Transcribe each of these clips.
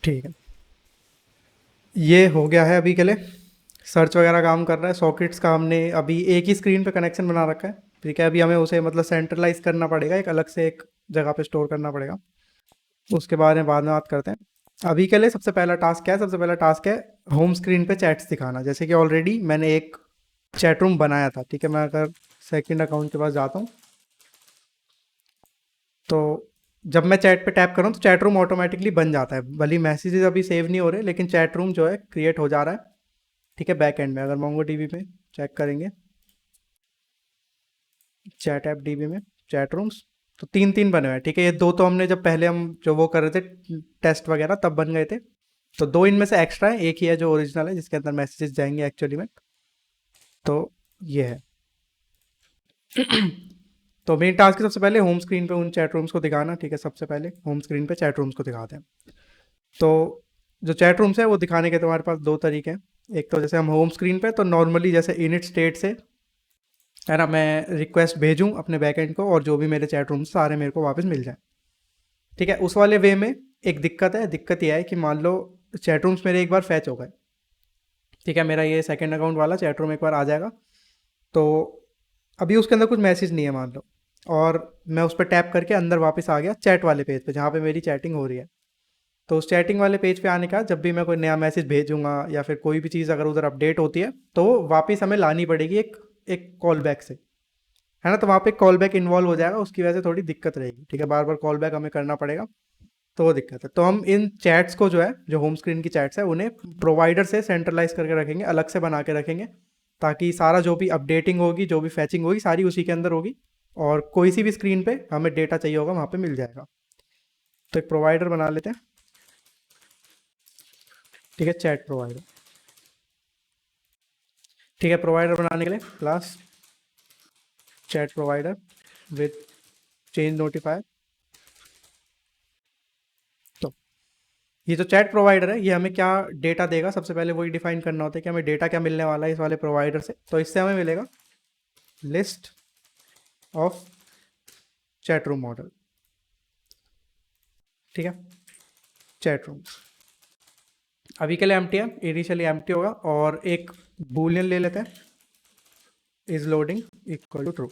ठीक है, ये हो गया है अभी के लिए। सर्च वगैरह काम कर रहा है, सॉकेट्स का हमने अभी एक ही स्क्रीन पे कनेक्शन बना रखा है। ठीक है, अभी हमें उसे मतलब सेंट्रलाइज करना पड़ेगा, एक अलग से एक जगह पे स्टोर करना पड़ेगा। उसके बारे में बाद में बात करते हैं। अभी के लिए सबसे पहला टास्क क्या है? सबसे पहला टास्क है होम स्क्रीन पे चैट्स दिखाना। जैसे कि ऑलरेडी मैंने एक चैट रूम बनाया था। ठीक है, मैं अगर सेकंड अकाउंट के पास जाता हूँ तो जब मैं चैट पे टैप करूँ तो चैट रूम ऑटोमेटिकली बन जाता है। भले मैसेजेस अभी सेव नहीं हो रहे, लेकिन चैट रूम जो है क्रिएट हो जा रहा है। ठीक है, बैक एंड में अगर मोंगो डीबी में चेक करेंगे, चैट ऐप डीबी में चैट रूम्स, तो तीन तीन बने हुए हैं। ठीक है, ये दो तो हमने जब पहले हम जो वो कर रहे थे टेस्ट वगैरह तब बन गए थे। तो दो इनमें से एक्स्ट्रा है, एक ही है जो ओरिजिनल है जिसके अंदर मैसेजेस जाएंगे एक्चुअली में। तो ये है। तो मेन टास्क है सबसे पहले होम स्क्रीन पे उन चैट रूम्स को दिखाना। ठीक है, सबसे पहले होम स्क्रीन पे चैट रूम्स को दिखाते हैं। तो जो चैट रूम्स है वो दिखाने के तुम्हारे पास दो तरीके हैं। एक तो जैसे हम होम स्क्रीन पे तो नॉर्मली जैसे इनिट स्टेट से है ना, मैं रिक्वेस्ट भेजूँ अपने बैकएंड को और जो भी मेरे चैट रूम्स सारे मेरे को वापस मिल जाए। ठीक है, उस वाले वे में एक दिक्कत है। दिक्कत यह है कि मान लो चैट रूम्स मेरे एक बार फैच हो गए। ठीक है, मेरा ये सेकंड अकाउंट वाला चैट रूम एक बार आ जाएगा, तो अभी उसके अंदर कुछ मैसेज नहीं है मान लो, और मैं उस पर टैप करके अंदर वापस आ गया चैट वाले पेज पे जहाँ पे मेरी चैटिंग हो रही है। तो उस चैटिंग वाले पेज पे आने का जब भी मैं कोई नया मैसेज भेजूंगा या फिर कोई भी चीज़ अगर उधर अपडेट होती है तो वापस हमें लानी पड़ेगी एक एक कॉल बैक से, है ना। तो वहाँ पे कॉल बैक इन्वॉल्व हो जाएगा, उसकी वजह से थोड़ी दिक्कत रहेगी। ठीक है, बार बार कॉल बैक हमें करना पड़ेगा, तो वो दिक्कत है। तो हम इन चैट्स को जो है, जो होम स्क्रीन की चैट्स है, उन्हें प्रोवाइडर से सेंट्रलाइज करके रखेंगे, अलग से बना के रखेंगे, ताकि सारा जो भी अपडेटिंग होगी, जो भी फैचिंग होगी, सारी उसी के अंदर होगी। और कोई सी भी स्क्रीन पे हमें डेटा चाहिए होगा वहाँ पे मिल जाएगा। तो एक प्रोवाइडर बना लेते हैं। ठीक है, चैट प्रोवाइडर। ठीक है, प्रोवाइडर बनाने के लिए class chat provider with change notifier. तो ये जो चैट प्रोवाइडर है ये हमें क्या डेटा देगा, सबसे पहले वही डिफाइन करना होता है कि हमें डेटा क्या मिलने वाला है इस वाले प्रोवाइडर से। तो इससे हमें मिलेगा list of chat room model. ठीक है, चैट रूम अभी के लिए एम्प्टी है, इनिशियली एम्प्टी होगा। और एक बूलियन ले लेते हैं, is loading equal to true,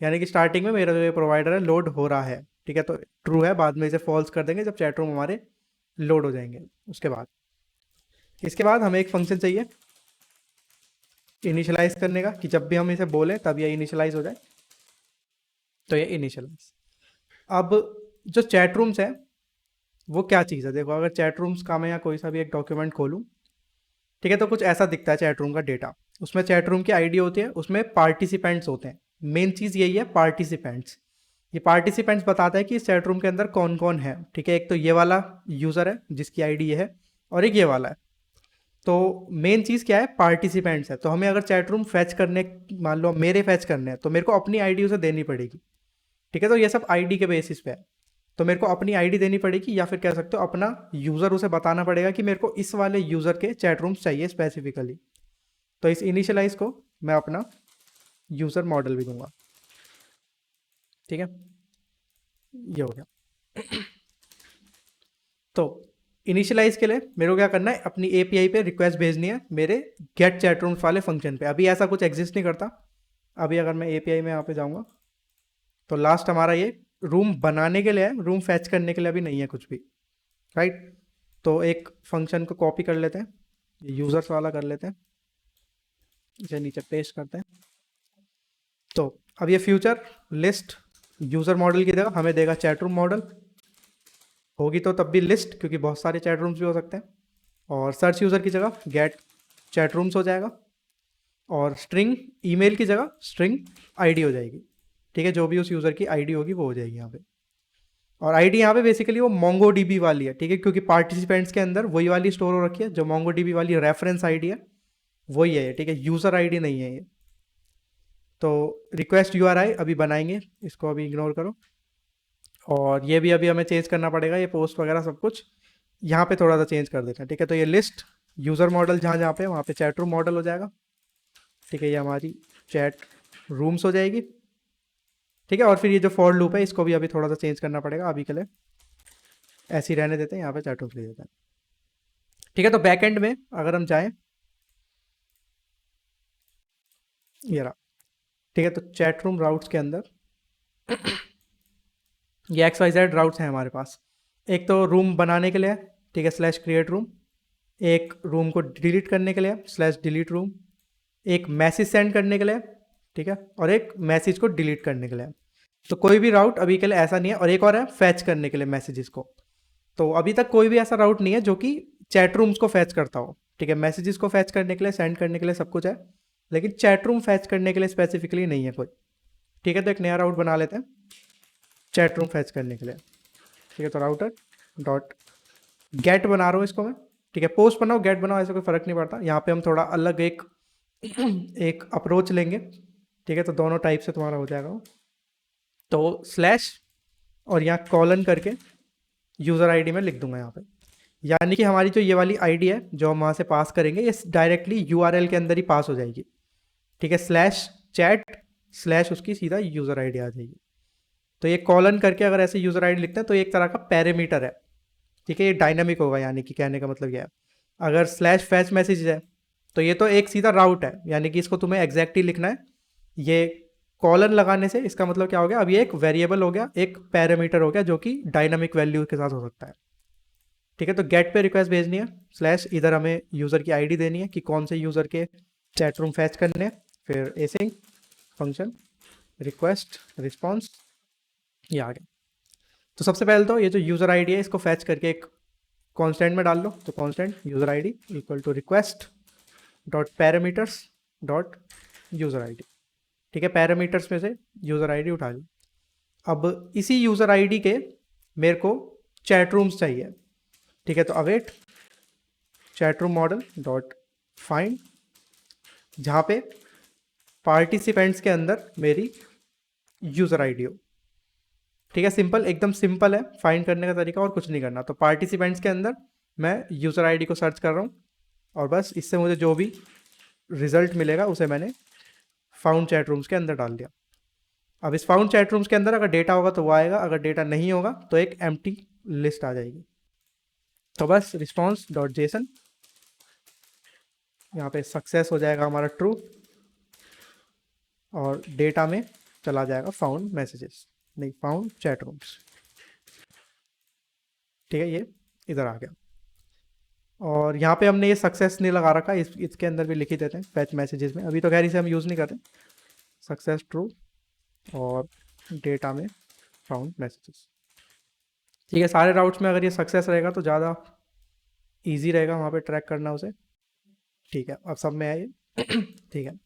यानी कि स्टार्टिंग में मेरा जो ये प्रोवाइडर है लोड हो रहा है। ठीक है, तो ट्रू है, बाद में इसे फॉल्स कर देंगे जब चैट रूम हमारे लोड हो जाएंगे। उसके बाद इसके बाद हमें एक फंक्शन चाहिए इनिशियलाइज करने का, कि जब भी हम इसे बोलें तब ये इनिशियलाइज हो जाए। तो ये इनिशियलाइज। अब जो चैट रूम्स है वो क्या चीज़ है, देखो अगर चैट रूम्स का मैं या कोई सा भी एक डॉक्यूमेंट खोलूँ, ठीक है, तो कुछ ऐसा दिखता है चैट रूम का डेटा। उसमें चैट रूम की आईडी होती है, उसमें पार्टिसिपेंट्स होते हैं। मेन चीज़ यही है, पार्टिसिपेंट्स। ये पार्टिसिपेंट्स बताता है कि इस चैट रूम के अंदर कौन कौन है। ठीक है, एक तो ये वाला यूज़र है जिसकी आईडी ये है, और एक ये वाला है। तो मेन चीज़ क्या है, पार्टिसिपेंट्स है। तो हमें अगर चैट रूम फैच करने, मान लो मेरे फैच करने हैं, तो मेरे को अपनी आईडी उसे देनी पड़ेगी। ठीक है, तो ये सब आईडी के बेसिस पे है। तो मेरे को अपनी आईडी देनी पड़ेगी, या फिर कह सकते हो अपना यूज़र उसे बताना पड़ेगा कि मेरे को इस वाले यूज़र के चैट रूम्स चाहिए स्पेसिफिकली। तो इस इनिशियलाइज को मैं अपना यूज़र मॉडल भी दूंगा। ठीक है, ये हो गया। तो इनिशियलाइज के लिए मेरे को क्या करना है, अपनी एपीआई पे रिक्वेस्ट भेजनी है मेरे गेट चैट रूम्स वाले फंक्शन पे। अभी ऐसा कुछ एग्जिस्ट नहीं करता। अभी अगर मैं एपीआई में यहाँ पे जाऊँगा तो लास्ट हमारा ये रूम बनाने के लिए है, रूम फैच करने के लिए अभी नहीं है कुछ भी। राइट, तो एक फंक्शन को कॉपी कर लेते हैं, यूज़र्स वाला कर लेते हैं, इसे नीचे पेस्ट करते हैं। तो अब ये फ्यूचर लिस्ट यूज़र मॉडल की जगह हमें देगा चैट रूम मॉडल। होगी तो तब भी लिस्ट, क्योंकि बहुत सारे चैट रूम्स भी हो सकते हैं। और सर्च यूज़र की जगह गेट चैट रूम्स हो जाएगा, और स्ट्रिंग ईमेल की जगह स्ट्रिंग आईडी हो जाएगी। ठीक है, जो भी उस यूज़र की आईडी होगी वो हो जाएगी यहाँ पे। और आईडी यहाँ पे बेसिकली वो मोंगो डीबी वाली है। ठीक है, क्योंकि पार्टिसिपेंट्स के अंदर वही वाली स्टोर हो रखी है जो मोंगो डीबी वाली रेफरेंस आईडी है, वही है ये। ठीक है, यूज़र आईडी नहीं है ये। तो रिक्वेस्ट यूआरआई अभी बनाएंगे, इसको अभी इग्नोर करो। और ये भी अभी हमें चेंज करना पड़ेगा, ये पोस्ट वगैरह सब कुछ यहाँ पे थोड़ा सा चेंज कर देते हैं। ठीक है, तो ये लिस्ट यूज़र मॉडल जहाँ जहाँ पे वहाँ पे चैट रूम मॉडल हो जाएगा। ठीक है, ये हमारी चैट रूम्स हो जाएगी। ठीक है, और फिर ये जो फॉर लूप है इसको भी अभी थोड़ा सा चेंज करना पड़ेगा अभी के लिए। ऐसे ही रहने देते हैं, यहाँ पे चैट रूम्स ले देते हैं। ठीक है, तो बैक एंड में अगर हम जाएं, ये रहा। ठीक है, तो चैट रूम राउट्स के अंदर ये XYZ राउट्स हैं हमारे पास। एक तो रूम बनाने के लिए, ठीक है, स्लैश क्रिएट रूम। एक रूम को डिलीट करने के लिए स्लैश डिलीट रूम। एक मैसेज सेंड करने के लिए, ठीक है, और एक मैसेज को डिलीट करने के लिए। तो कोई भी राउट अभी के लिए ऐसा नहीं है। और एक और है फैच करने के लिए मैसेजेस को। तो अभी तक कोई भी ऐसा राउट नहीं है जो कि चैट रूम्स को फैच करता हो। ठीक है, मैसेजेस को फैच करने के लिए, सेंड करने के लिए सब कुछ है, लेकिन चैट रूम फैच करने के लिए स्पेसिफिकली नहीं है कोई। ठीक है, तो एक नया राउट बना लेते हैं चैट रूम फैच करने के लिए। ठीक है, तो राउटर डॉट गेट बना रहा हूँ इसको मैं। ठीक है, पोस्ट बनाओ गेट बनाओ ऐसा कोई फ़र्क नहीं पड़ता। यहाँ पे हम थोड़ा अलग एक एक अप्रोच लेंगे। ठीक है, तो दोनों टाइप से तुम्हारा हो जाएगा वो। तो स्लैश और यहाँ कॉलन करके यूज़र आईडी में लिख दूंगा यहाँ पे। यानी कि हमारी जो ये वाली आईडी है जो हम वहाँ से पास करेंगे, ये डायरेक्टली यूआरएल के अंदर ही पास हो जाएगी। ठीक है, स्लैश चैट स्लैश उसकी सीधा यूज़र आईडी आ जाएगी। तो ये कॉलन करके अगर ऐसे यूज़र आईडी लिखते हैं तो ये एक तरह का पैरामीटर है। ठीक है, ये डायनामिक होगा, यानी कि कहने का मतलब यह है। अगर स्लैश फैच मैसेज है तो ये तो एक सीधा राउट है, यानी कि इसको तुम्हें एग्जैक्टली लिखना है। ये कॉलन लगाने से इसका मतलब क्या हो गया, अब ये एक वेरिएबल हो गया, एक पैरामीटर हो गया जो कि डायनामिक वैल्यू के साथ हो सकता है। ठीक है, तो गेट पे रिक्वेस्ट भेजनी है स्लैश, इधर हमें यूज़र की आईडी देनी है कि कौन से यूज़र के चैट रूम फैच करने हैं। फिर एसिंग फंक्शन रिक्वेस्ट रिस्पॉन्स, ये आ गया। तो सबसे पहले तो ये जो यूज़र आईडी है इसको फैच करके एक कांस्टेंट में डाल लो। तो constant user ID equal to request dot parameters dot user ID. ठीक है, पैरामीटर्स में से यूज़र आईडी उठा ली। अब इसी यूज़र आईडी के मेरे को चैट रूम्स चाहिए। ठीक है, तो await chat room model dot find, जहाँ पे पार्टिसिपेंट्स के अंदर मेरी यूज़र आईडी हो। ठीक है, सिंपल, एकदम सिंपल है फाइंड करने का तरीका, और कुछ नहीं करना। तो पार्टिसिपेंट्स के अंदर मैं यूज़र आईडी को सर्च कर रहा हूँ, और बस इससे मुझे जो भी रिजल्ट मिलेगा उसे मैंने फाउंड चैट रूम्स के अंदर डाल दिया। अब इस फाउंड चैट रूम्स के अंदर अगर डेटा होगा तो वो आएगा, अगर डेटा नहीं होगा तो एक एम्प्टी लिस्ट आ जाएगी। तो बस रिस्पॉन्स डॉट जेसन, यहाँ पे सक्सेस हो जाएगा हमारा ट्रू, और डेटा में चला जाएगा फाउंड मैसेजेस, नहीं फाउंड चैट रूम्स। ठीक है, ये इधर आ गया। और यहाँ पे हमने ये सक्सेस नहीं लगा रखा, इसके अंदर भी लिख ही देते हैं फैच मैसेजेस में। अभी तो खैर इसे हम यूज़ नहीं करते। सक्सेस ट्रू और डेटा में फाउंड मैसेजेस। ठीक है, सारे राउट्स में अगर ये सक्सेस रहेगा तो ज़्यादा इजी रहेगा वहाँ पे ट्रैक करना उसे। ठीक है, अब सब में है ये। ठीक है,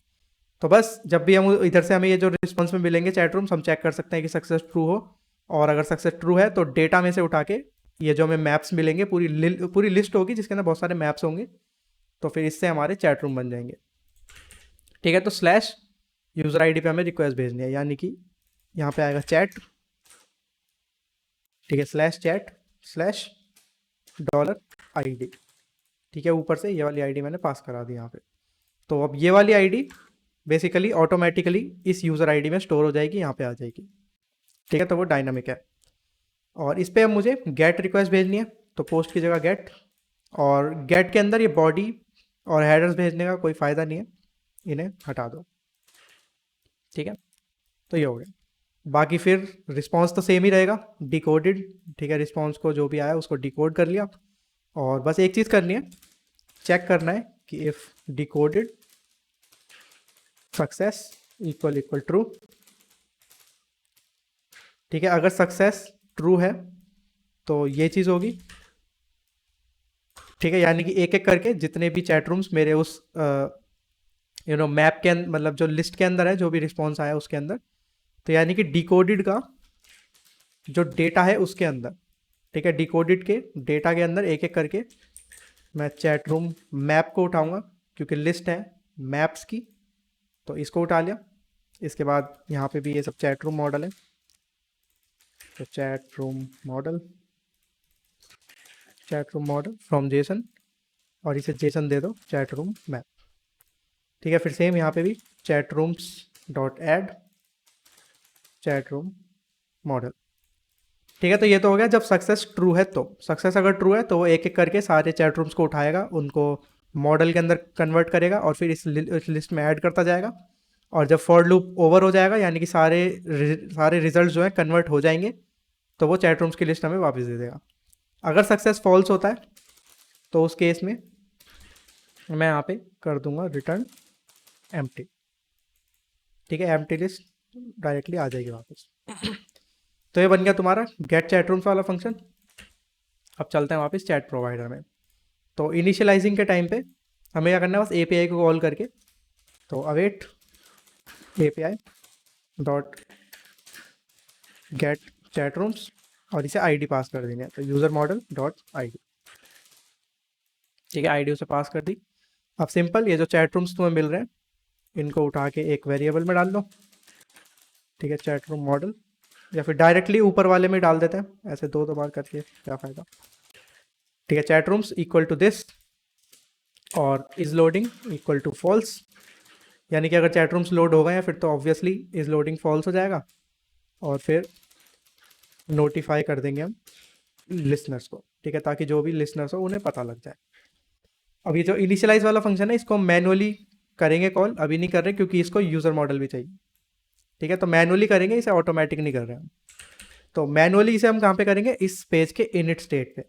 तो बस जब भी हम इधर से हमें ये जो रिस्पॉन्स में मिलेंगे चैट रूम्स, हम चेक कर सकते हैं कि सक्सेस ट्रू हो। और अगर सक्सेस ट्रू है तो डेटा में से उठा के ये जो हमें मैप्स मिलेंगे, पूरी लिस्ट होगी जिसके अंदर बहुत सारे मैप्स होंगे, तो फिर इससे हमारे चैट रूम बन जाएंगे। ठीक है, तो स्लैश यूज़र आईडी पे हमें रिक्वेस्ट भेजनी है, यानी कि यहाँ पे आएगा चैट। ठीक है, slash chat slash dollar ID. ठीक है, ऊपर से ये वाली आईडी मैंने पास करा दी यहाँ पे। तो अब ये वाली आईडी बेसिकली ऑटोमेटिकली इस यूज़र आईडी में स्टोर हो जाएगी, यहाँ पे आ जाएगी। ठीक है, तो वो डायनामिक है। और इस पर अब मुझे गेट रिक्वेस्ट भेजनी है, तो पोस्ट की जगह गेट, और गेट के अंदर ये बॉडी और हेडर्स भेजने का कोई फ़ायदा नहीं है, इन्हें हटा दो। ठीक है, तो ये हो गया। बाकी फिर रिस्पॉन्स तो सेम ही रहेगा, डिकोडेड। ठीक है, रिस्पॉन्स को जो भी आया उसको डिकोड कर लिया, और बस एक चीज़ करनी है, चेक करना है कि if decoded success equal true. ठीक है, अगर सक्सेस ट्रू है तो ये चीज़ होगी। ठीक है, यानी कि एक एक करके जितने भी चैट रूम्स मेरे उस मैप के अंदर, मतलब जो लिस्ट के अंदर है, जो भी रिस्पॉन्स आया उसके अंदर, तो यानी कि डिकोडेड का जो डेटा है उसके अंदर। ठीक है, डिकोडेड के डेटा के अंदर एक एक करके मैं चैट रूम मैप को उठाऊंगा, क्योंकि लिस्ट है मैप्स की, तो इसको उठा लिया। इसके बाद यहाँ पे भी ये सब चैट रूम मॉडल है, तो chat room model from Jason, और इसे जेसन दे दो चैट रूम मैप। ठीक है, फिर सेम यहाँ पे भी chat rooms dot add chat room model. ठीक है, तो ये तो हो गया जब सक्सेस ट्रू है। तो सक्सेस अगर ट्रू है तो वो एक एक करके सारे चैट रूम्स को उठाएगा, उनको मॉडल के अंदर कन्वर्ट करेगा और फिर इस लिस्ट में ऐड करता जाएगा। और जब फॉर लूप ओवर हो जाएगा, यानी कि सारे रिजल्ट जो है कन्वर्ट हो जाएंगे, तो वो चैट रूम्स की लिस्ट हमें वापस दे देगा। अगर सक्सेस फॉल्स होता है तो उस केस में मैं यहाँ पे कर दूंगा रिटर्न एम्प्टी। ठीक है, एम्प्टी लिस्ट डायरेक्टली आ जाएगी वापस। तो ये बन गया तुम्हारा गेट चैट रूम्स वाला फंक्शन। अब चलते हैं वापस चैट प्रोवाइडर में। तो इनिशियलाइजिंग के टाइम पे हमें क्या करना है, बस एपीआई को कॉल करके, तो await API dot gate chat rooms और इसे आईडी पास कर देंगे, तो यूज़र मॉडल डॉट आईडी। ठीक है, आईडी उसे पास कर दी। अब सिंपल, ये जो चैट रूम्स तुम्हें मिल रहे हैं इनको उठा के एक वेरिएबल में डाल दो। ठीक है, चैट रूम मॉडल, या फिर डायरेक्टली ऊपर वाले में डाल देते हैं, ऐसे दो बार करके क्या फ़ायदा। ठीक है, chat rooms equal to this और is loading equal to false, यानी कि अगर चैट रूम्स लोड हो गए हैं फिर तो ऑब्वियसली इज लोडिंग फॉल्स हो जाएगा, और फिर नोटिफाई कर देंगे हम लिसनर्स को। ठीक है, ताकि जो भी लिसनर्स हो उन्हें पता लग जाए। अब ये जो इनिशियलाइज वाला फंक्शन है इसको मैनुअली करेंगे कॉल, अभी नहीं कर रहे क्योंकि इसको यूज़र मॉडल भी चाहिए। ठीक है, तो मैनुअली करेंगे इसे, ऑटोमेटिक नहीं कर रहे हम। तो मैनुअली इसे हम कहाँ पे करेंगे, इस पेज के इनिट स्टेट पे।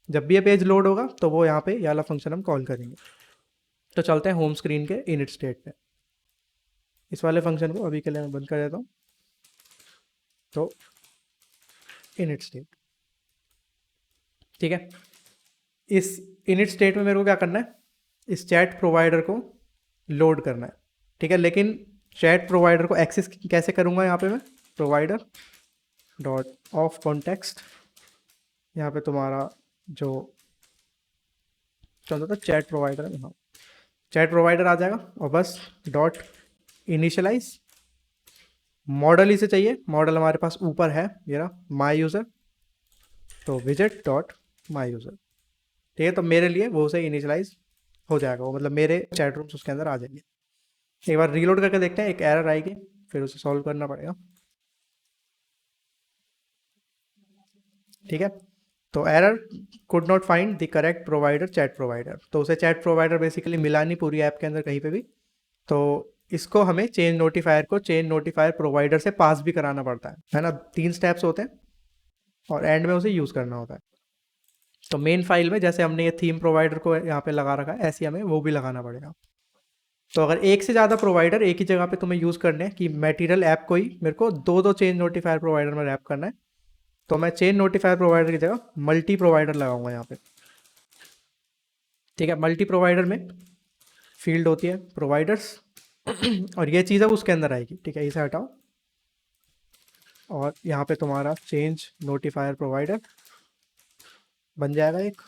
जब भी ये पेज लोड होगा तो वो यहाँ पे ये वाला फंक्शन हम कॉल करेंगे। तो चलते हैं होम स्क्रीन के इनिट स्टेट पे। इस वाले फंक्शन को अभी के लिए मैं बंद कर देता हूँ। तो इनिट स्टेट, ठीक है, इस इनिट स्टेट में मेरे को क्या करना है, इस चैट प्रोवाइडर को लोड करना है। ठीक है, लेकिन चैट प्रोवाइडर को एक्सेस कैसे करूँगा, यहाँ पे मैं प्रोवाइडर डॉट ऑफ कॉन्टेक्स्ट, यहाँ पे तुम्हारा जो चलता था चैट प्रोवाइडर है, हाँ चैट प्रोवाइडर आ जाएगा, और बस डॉट इनिशियलाइज मॉडल इसे चाहिए, मॉडल हमारे पास ऊपर है ये रहा माई यूज़र, तो विजेट डॉट माई यूज़र। ठीक है, तो मेरे लिए वो उसे इनिशियलाइज हो जाएगा, वो मतलब मेरे चैट रूम्स उसके अंदर आ जाएंगे। एक बार रीलोड करके देखते हैं, एक एरर आएगी फिर उसे सॉल्व करना पड़ेगा। ठीक है, तो error could not find the correct provider chat provider, तो उसे चैट प्रोवाइडर बेसिकली मिला नहीं पूरी ऐप के अंदर कहीं पे भी। तो इसको हमें चेंज नोटिफायर को चेंज नोटिफायर प्रोवाइडर से पास भी कराना पड़ता है ना, 3 स्टेप्स होते हैं और एंड में उसे यूज़ करना होता है। तो मेन फाइल में जैसे हमने ये थीम प्रोवाइडर को यहाँ पे लगा रखा है, ऐसे हमें वो भी लगाना पड़ेगा। तो अगर एक से ज़्यादा प्रोवाइडर एक ही जगह पे तुम्हें यूज़ करने हैं, कि मटेरियल ऐप को ही मेरे को दो चेंज नोटिफायर प्रोवाइडर में रैप करना है, तो मैं चेन नोटिफायर प्रोवाइडर की जगह मल्टी प्रोवाइडर लगाऊंगा यहाँ पे। ठीक है, मल्टी प्रोवाइडर में फील्ड होती है प्रोवाइडर्स और ये चीज़ अब उसके अंदर आएगी। ठीक है, इसे हटाओ और यहाँ पे तुम्हारा चेंज नोटिफायर प्रोवाइडर बन जाएगा एक,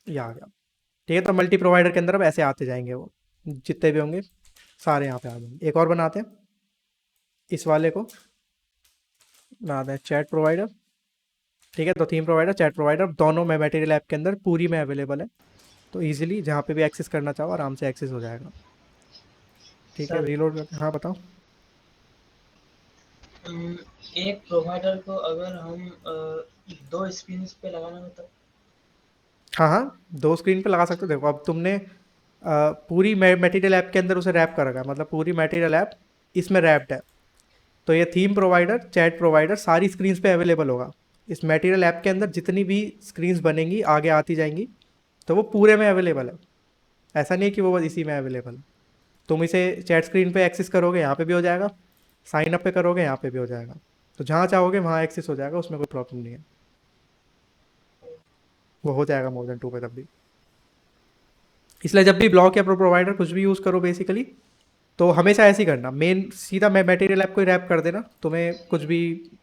ये आ गया। ठीक है, तो मल्टी प्रोवाइडर के अंदर अब ऐसे आते जाएंगे, वो जितने भी होंगे सारे यहाँ पे आ जाएंगे। एक और बनाते हैं, इस वाले को बनाते हैं चैट प्रोवाइडर। ठीक है, तो थीम प्रोवाइडर चैट प्रोवाइडर दोनों में मटेरियल ऐप के अंदर पूरी में अवेलेबल है, तो इजीली जहाँ पे भी एक्सेस करना चाहो आराम से एक्सेस हो जाएगा। ठीक है, सर रीलोड करते हैं, हाँ बताओ। एक प्रोवाइडर को अगर हम दो स्क्रीन पे लगाना हो तो? हाँ हाँ, 2 स्क्रीन पे लगा सकते हो। देखो अब तुमने पूरी मटेरियल ऐप के अंदर उसे रैप कर रखा है, मतलब पूरी मटेरियल ऐप इसमें रैप्ड है, तो ये थीम प्रोवाइडर चैट प्रोवाइडर सारी स्क्रीन्स पे अवेलेबल होगा। इस मटेरियल ऐप के अंदर जितनी भी स्क्रीन्स बनेंगी आगे आती जाएंगी, तो वो पूरे में अवेलेबल है। ऐसा नहीं है कि वो बस इसी में अवेलेबल है। तुम इसे चैट स्क्रीन पे एक्सेस करोगे यहाँ पे भी हो जाएगा, साइन अप पे करोगे यहाँ पे भी हो जाएगा, तो जहाँ चाहोगे वहाँ एक्सेस हो जाएगा, उसमें कोई प्रॉब्लम नहीं है, वो हो जाएगा मोर देन 2 पे तब भी। इसलिए जब भी ब्लॉक या प्रोवाइडर कुछ भी यूज़ करो बेसिकली, तो हमेशा ऐसे ही करना, मेन सीधा मैं मटेरियल ऐप को ही रैप कर देना, तुम्हें कुछ भी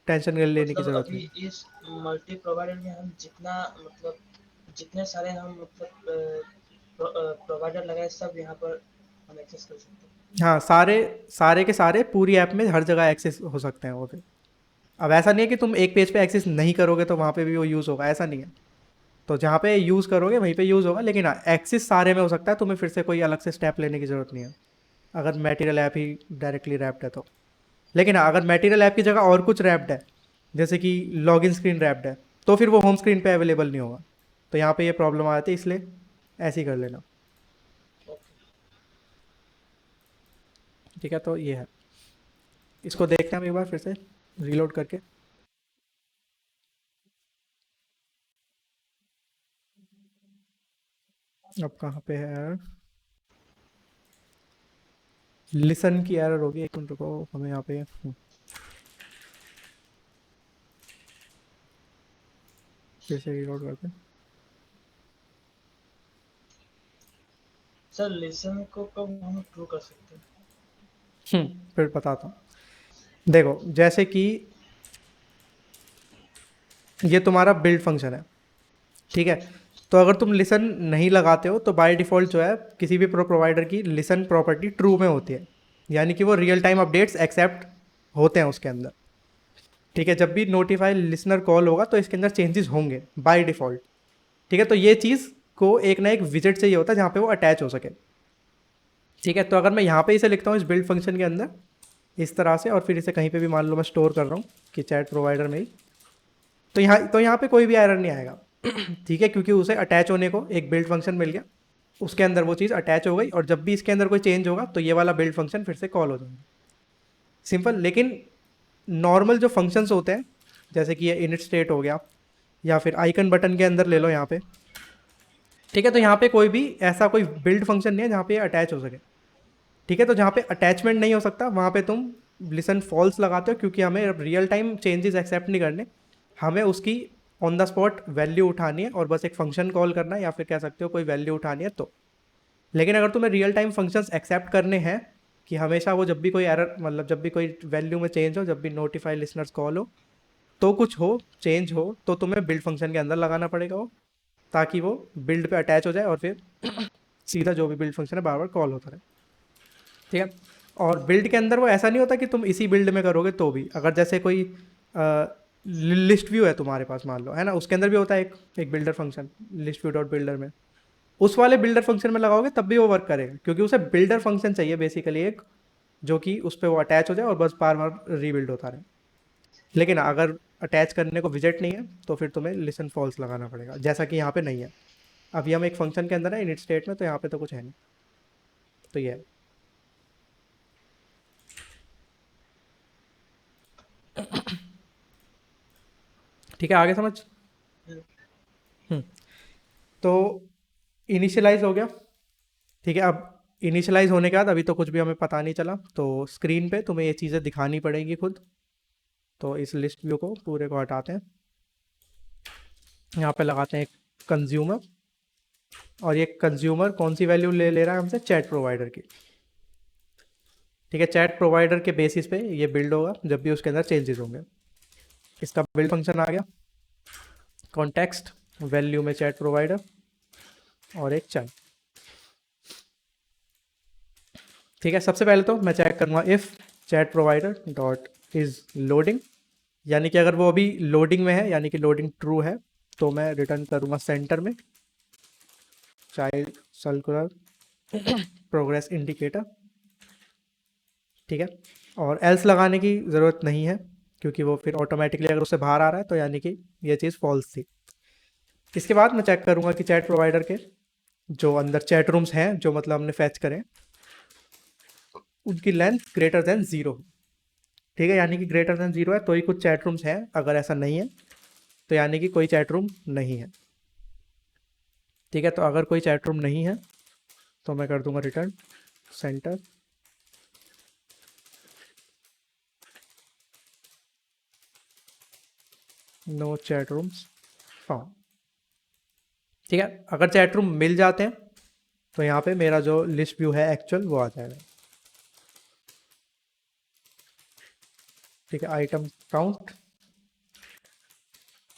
टेंशन लेने की मतलब ज़रूरत अभी नहीं। इस मल्टी प्रोवाइडर में हम जितना मतलब जितने सारे हम मतलब प्रोवाइडर लगाए सब यहाँ पर हम एक्सेस कर सकते हैं। हाँ, सारे सारे के सारे पूरी ऐप में हर जगह एक्सेस हो सकते हैं वो पे। अब ऐसा नहीं है कि तुम एक पेज पे एक्सेस नहीं करोगे तो वहाँ पे भी वो यूज़ होगा, ऐसा नहीं है। तो जहाँ पे यूज़ करोगे वहीं पे यूज़ होगा, लेकिन हाँ एक्सेस सारे में हो सकता है, तुम्हें फिर से कोई अलग से स्टेप लेने की ज़रूरत नहीं है अगर मटेरियल ऐप ही डायरेक्टली रैप्ड है तो। लेकिन हाँ, अगर मटेरियल ऐप की जगह और कुछ रैप्ड है जैसे कि लॉगिन स्क्रीन रैप्ड है, तो फिर वो होम स्क्रीन पे अवेलेबल नहीं होगा। तो यहाँ पे ये प्रॉब्लम आ जाती है, इसलिए ऐसे ही कर लेना। ओके। ठीक है, तो ये है। इसको देखते हैं हम एक बार फिर से रीलोड करके। अब कहाँ पे है एरर? लिसन की एरर होगी, एक मिनट रुको, हमें यहाँ पे फिर से रीलोड करते हैं। सर लिसन को कब हम ट्रू कर सकते हैं? फिर बताता हूँ। देखो, जैसे कि ये तुम्हारा बिल्ड फंक्शन है, ठीक है। तो अगर तुम लिसन नहीं लगाते हो तो बाय डिफ़ॉल्ट जो है किसी भी प्रोवाइडर की लिसन प्रॉपर्टी ट्रू में होती है, यानी कि वो रियल टाइम अपडेट्स एक्सेप्ट होते हैं उसके अंदर। ठीक है, जब भी नोटिफाई लिसनर कॉल होगा तो इसके अंदर चेंजेस होंगे बाय डिफ़ॉल्ट। ठीक है, तो ये चीज़ को एक ना एक विजिट चाहिए होता है जहाँ पे वो अटैच हो सके। ठीक है, तो अगर मैं यहाँ पे इसे लिखता हूँ इस बिल्ड फंक्शन के अंदर इस तरह से, और फिर इसे कहीं पे भी मान लो मैं स्टोर कर रहा हूँ कि चैट प्रोवाइडर में ही, तो यहाँ पे कोई भी एरर नहीं आएगा। ठीक है, क्योंकि उसे अटैच होने को एक बिल्ड फंक्शन मिल गया, उसके अंदर वो चीज़ अटैच हो गई, और जब भी इसके अंदर कोई चेंज होगा तो ये वाला बिल्ड फंक्शन फिर से कॉल हो जाएगा। सिंपल। लेकिन नॉर्मल जो फंक्शंस होते हैं, जैसे कि ये इनिट स्टेट हो गया, या फिर आइकन बटन के अंदर ले लो यहाँ पे, ठीक है, तो यहाँ पे कोई भी ऐसा कोई बिल्ड फंक्शन नहीं है जहाँ पे अटैच हो सके। ठीक है, तो जहाँ पे अटैचमेंट नहीं हो सकता वहाँ पे तुम लिसन फॉल्स लगाते हो, क्योंकि हमें रियल टाइम चेंजेस एक्सेप्ट नहीं करने, हमें उसकी ऑन द स्पॉट वैल्यू उठानी है और बस एक फंक्शन कॉल करना है, या फिर कह सकते हो कोई वैल्यू उठानी है तो। लेकिन अगर तुम्हें रियल टाइम फंक्शंस एक्सेप्ट करने हैं कि हमेशा वो जब भी कोई एरर, मतलब जब भी कोई वैल्यू में चेंज हो, जब भी नोटिफाई लिसनर्स कॉल हो, तो कुछ हो चेंज हो, तो तुम्हें बिल्ड फंक्शन के अंदर लगाना पड़ेगा वो, ताकि वो बिल्ड पे अटैच हो जाए और फिर सीधा जो भी बिल्ड फंक्शन है बार बार कॉल होता रहे। ठीक है, और बिल्ड के अंदर वो ऐसा नहीं होता कि तुम इसी बिल्ड में करोगे तो भी, अगर जैसे कोई लिस्ट व्यू है तुम्हारे पास मान लो, है ना, उसके अंदर भी होता है एक builder function, list view dot builder में, उस वाले बिल्डर फंक्शन में लगाओगे तब भी वो वर्क करेगा, क्योंकि उसे बिल्डर फंक्शन चाहिए बेसिकली एक, जो कि उस पर वो अटैच हो जाए और बस बार बार रीबिल्ड होता रहे। लेकिन अगर अटैच करने को विजेट नहीं है तो फिर तुम्हें लिसन फॉल्स लगाना पड़ेगा, जैसा कि यहाँ पे नहीं है। अभी हम एक फंक्शन के अंदर है इनिट स्टेट में, तो यहाँ पे तो कुछ है नहीं। तो ये है। ठीक है, आगे समझ। हम्म, हम्म, तो इनिशियलाइज हो गया। ठीक है, अब इनिशियलाइज होने के बाद अभी तो कुछ भी हमें पता नहीं चला, तो स्क्रीन पे तुम्हें ये चीज़ें दिखानी पड़ेंगी खुद। तो इस लिस्ट व्यू को पूरे को हटाते हैं, यहाँ पे लगाते हैं एक कंज्यूमर, और ये कंज्यूमर कौन सी वैल्यू ले ले रहा है हमसे, चैट प्रोवाइडर की। ठीक है, चैट प्रोवाइडर के बेसिस पे ये बिल्ड होगा जब भी उसके अंदर चेंजेस होंगे। इसका बिल्ड फंक्शन आ गया, कॉन्टेक्स्ट वैल्यू में चैट प्रोवाइडर और एक चैट। ठीक है, सबसे पहले तो मैं चेक करूँगा if chat provider dot is loading, यानी कि अगर वो अभी लोडिंग में है, यानी कि लोडिंग ट्रू है, तो मैं रिटर्न करूँगा सेंटर में चाइल्ड सर्कुलर प्रोग्रेस इंडिकेटर। ठीक है, और एल्स लगाने की ज़रूरत नहीं है, क्योंकि वो फिर ऑटोमेटिकली अगर उससे बाहर आ रहा है तो यानी कि ये चीज़ फॉल्स थी। इसके बाद मैं चेक करूँगा कि चैट प्रोवाइडर के जो अंदर चैट रूम्स हैं, जो मतलब हमने फैच करें, उनकी लेंथ ग्रेटर देन ज़ीरो। ठीक है, यानी कि ग्रेटर देन ज़ीरो है तो ही कुछ चैट रूम्स हैं, अगर ऐसा नहीं है तो यानी कि कोई चैट रूम नहीं है। ठीक है, तो अगर कोई चैट रूम नहीं है तो मैं कर दूंगा return center no chat rooms found. ठीक है, अगर चैट रूम मिल जाते हैं तो यहाँ पे मेरा जो लिस्ट व्यू है एक्चुअल वो आ जाएगा। ठीक है, item count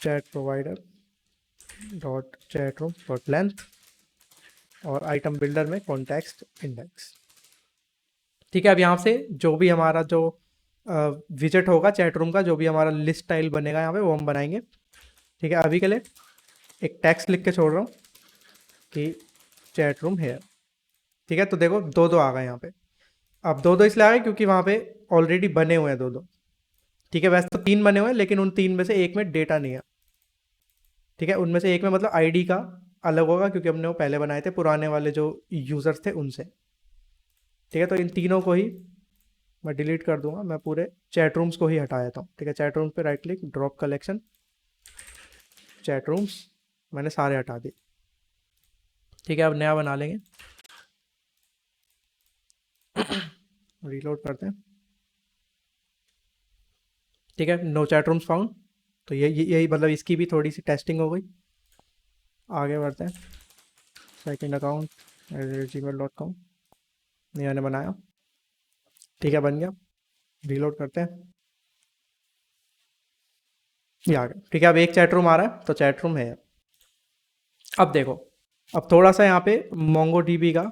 chat provider dot chat room dot length, और आइटम बिल्डर में कॉन्टेक्स्ट इंडेक्स। ठीक है, अब यहाँ से जो भी हमारा जो विजिट होगा चैट रूम का, जो भी हमारा लिस्ट स्टाइल बनेगा यहाँ पे वो हम बनाएंगे। ठीक है, अभी के लिए एक टेक्स्ट लिख के छोड़ रहा हूँ कि चैट रूम है। ठीक है, तो देखो दो दो आ गए यहाँ पे। अब दो दो इसलिए आ गए क्योंकि वहाँ पे ऑलरेडी बने हुए हैं दो दो। ठीक है, वैसे तो 3 बने हुए हैं, लेकिन उन 3 में से एक में डेटा नहीं है। ठीक है, उनमें से एक में मतलब आईडी का अलग होगा, क्योंकि हमने वो पहले बनाए थे पुराने वाले जो यूज़र्स थे उनसे। ठीक है, तो इन तीनों को ही मैं डिलीट कर दूंगा, मैं पूरे चैट रूम्स को ही हटा देता हूँ। ठीक है, चैट रूम्स पे right click, drop collection, chat rooms, मैंने सारे हटा दिए। ठीक है, अब नया बना लेंगे, रीलोड करते हैं। ठीक है, नो चैट रूम्स फाउंड, तो यही मतलब इसकी भी थोड़ी सी टेस्टिंग हो गई। आगे बढ़ते हैं, सेकंड अकाउंट gmail.com, ये मैंने बनाया। ठीक है, बन गया, रीलोड करते हैं, ये आ गया। ठीक है, अब एक चैट रूम आ रहा है, तो चैट रूम है। अब देखो, अब थोड़ा सा यहाँ पे मोंगो डीबी का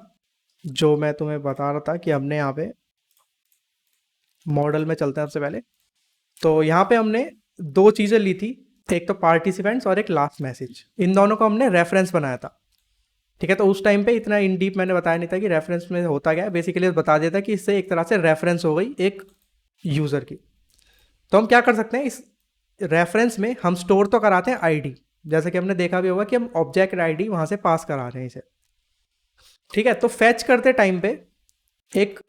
जो मैं तुम्हें बता रहा था कि हमने यहाँ पे मॉडल में चलते हैं सबसे पहले। तो यहाँ पे हमने दो चीज़ें ली थी, एक तो पार्टिसिपेंट्स और एक लास्ट मैसेज, इन दोनों को हमने रेफरेंस बनाया था। ठीक है, तो उस टाइम पे इतना इन डीप मैंने बताया नहीं था कि रेफरेंस में होता क्या है, बेसिकली बता देता कि इससे एक तरह से रेफरेंस हो गई एक यूज़र की। तो हम क्या कर सकते हैं, इस रेफरेंस में हम स्टोर तो कराते हैं आईडी, जैसे कि हमने देखा भी होगा कि हम ऑब्जेक्ट आईडी वहाँ से पास करा रहे हैं इसे। ठीक है, तो फैच करते टाइम पे एक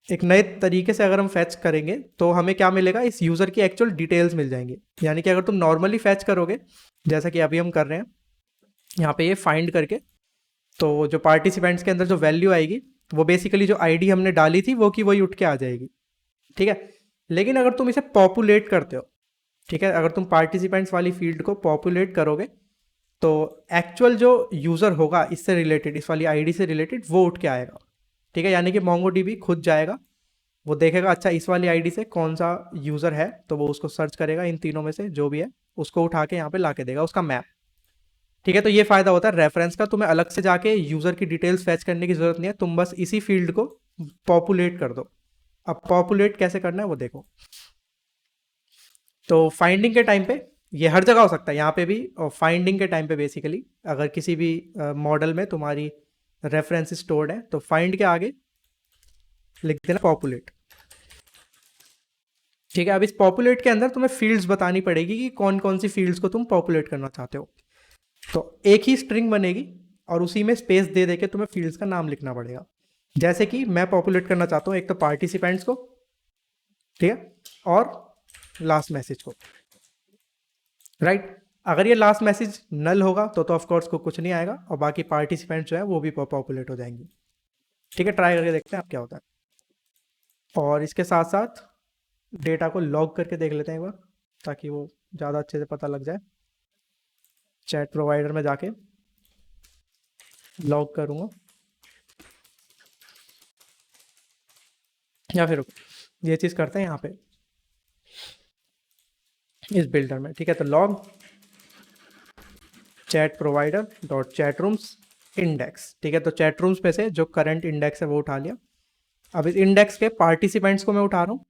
एक नए तरीके से अगर हम फैच करेंगे तो हमें क्या मिलेगा, इस यूज़र की एक्चुअल डिटेल्स मिल जाएंगी। यानी कि अगर तुम नॉर्मली फैच करोगे, जैसा कि अभी हम कर रहे हैं यहाँ पे ये फाइंड करके, तो जो पार्टिसिपेंट्स के अंदर जो वैल्यू आएगी वो बेसिकली जो आईडी हमने डाली थी वो की वही उठ के आ जाएगी। ठीक है, लेकिन अगर तुम इसे पॉपुलेट करते हो, ठीक है, अगर तुम पार्टिसिपेंट्स वाली फील्ड को पॉपुलेट करोगे तो एक्चुअल जो यूज़र होगा इससे रिलेटेड, इस वाली आईडी से रिलेटेड, वो उठ के आएगा। ठीक है, यानी कि मोंगोडीबी खुद जाएगा, वो देखेगा अच्छा इस वाली आईडी से कौन सा यूज़र है, तो वो उसको सर्च करेगा, इन तीनों में से जो भी है उसको उठा के यहाँ पे ला के देगा उसका मैप। ठीक है, तो ये फ़ायदा होता है रेफरेंस का, तुम्हें अलग से जाके यूज़र की डिटेल्स फैच करने की ज़रूरत नहीं है, तुम बस इसी फील्ड को पॉपुलेट कर दो। अब पॉपुलेट कैसे करना है वो देखो। तो फाइंडिंग के टाइम पे ये हर जगह हो सकता है, यहाँ पे भी, और फाइंडिंग के टाइम पे बेसिकली अगर किसी भी मॉडल में तुम्हारी रेफरेंस स्टोर्ड है तो फाइंड के आगे लिख देना पॉपुलेट। ठीक है, अब इस पॉपुलेट के अंदर तुम्हें फील्ड्स बतानी पड़ेगी कि कौन कौन सी फील्ड्स को तुम पॉपुलेट करना चाहते हो। तो एक ही स्ट्रिंग बनेगी और उसी में स्पेस दे दे के तुम्हें फील्ड्स का नाम लिखना पड़ेगा। जैसे कि मैं पॉपुलेट करना चाहता हूँ एक तो पार्टिसिपेंट्स को, ठीक है, और लास्ट मैसेज को, राइट। अगर ये लास्ट मैसेज नल होगा तो ऑफकोर्स को कुछ नहीं आएगा, और बाकी पार्टिसिपेंट जो है वो भी पॉपुलेट हो जाएंगे। ठीक है, ट्राई करके देखते हैं अब क्या होता है। और इसके साथ साथ डेटा को लॉग करके देख लेते हैं एक बार, ताकि वो ज़्यादा अच्छे से पता लग जाए। चैट प्रोवाइडर में जाके लॉग करूँगा, या फिर ये चीज़ करते हैं यहाँ पे इस बिल्डर में। ठीक है, तो log chat provider dot chat rooms index. ठीक है, तो चैट रूम्स पे से जो करंट इंडेक्स है वो उठा लिया। अब इस इंडेक्स के पार्टिसिपेंट्स को मैं उठा रहा हूँ।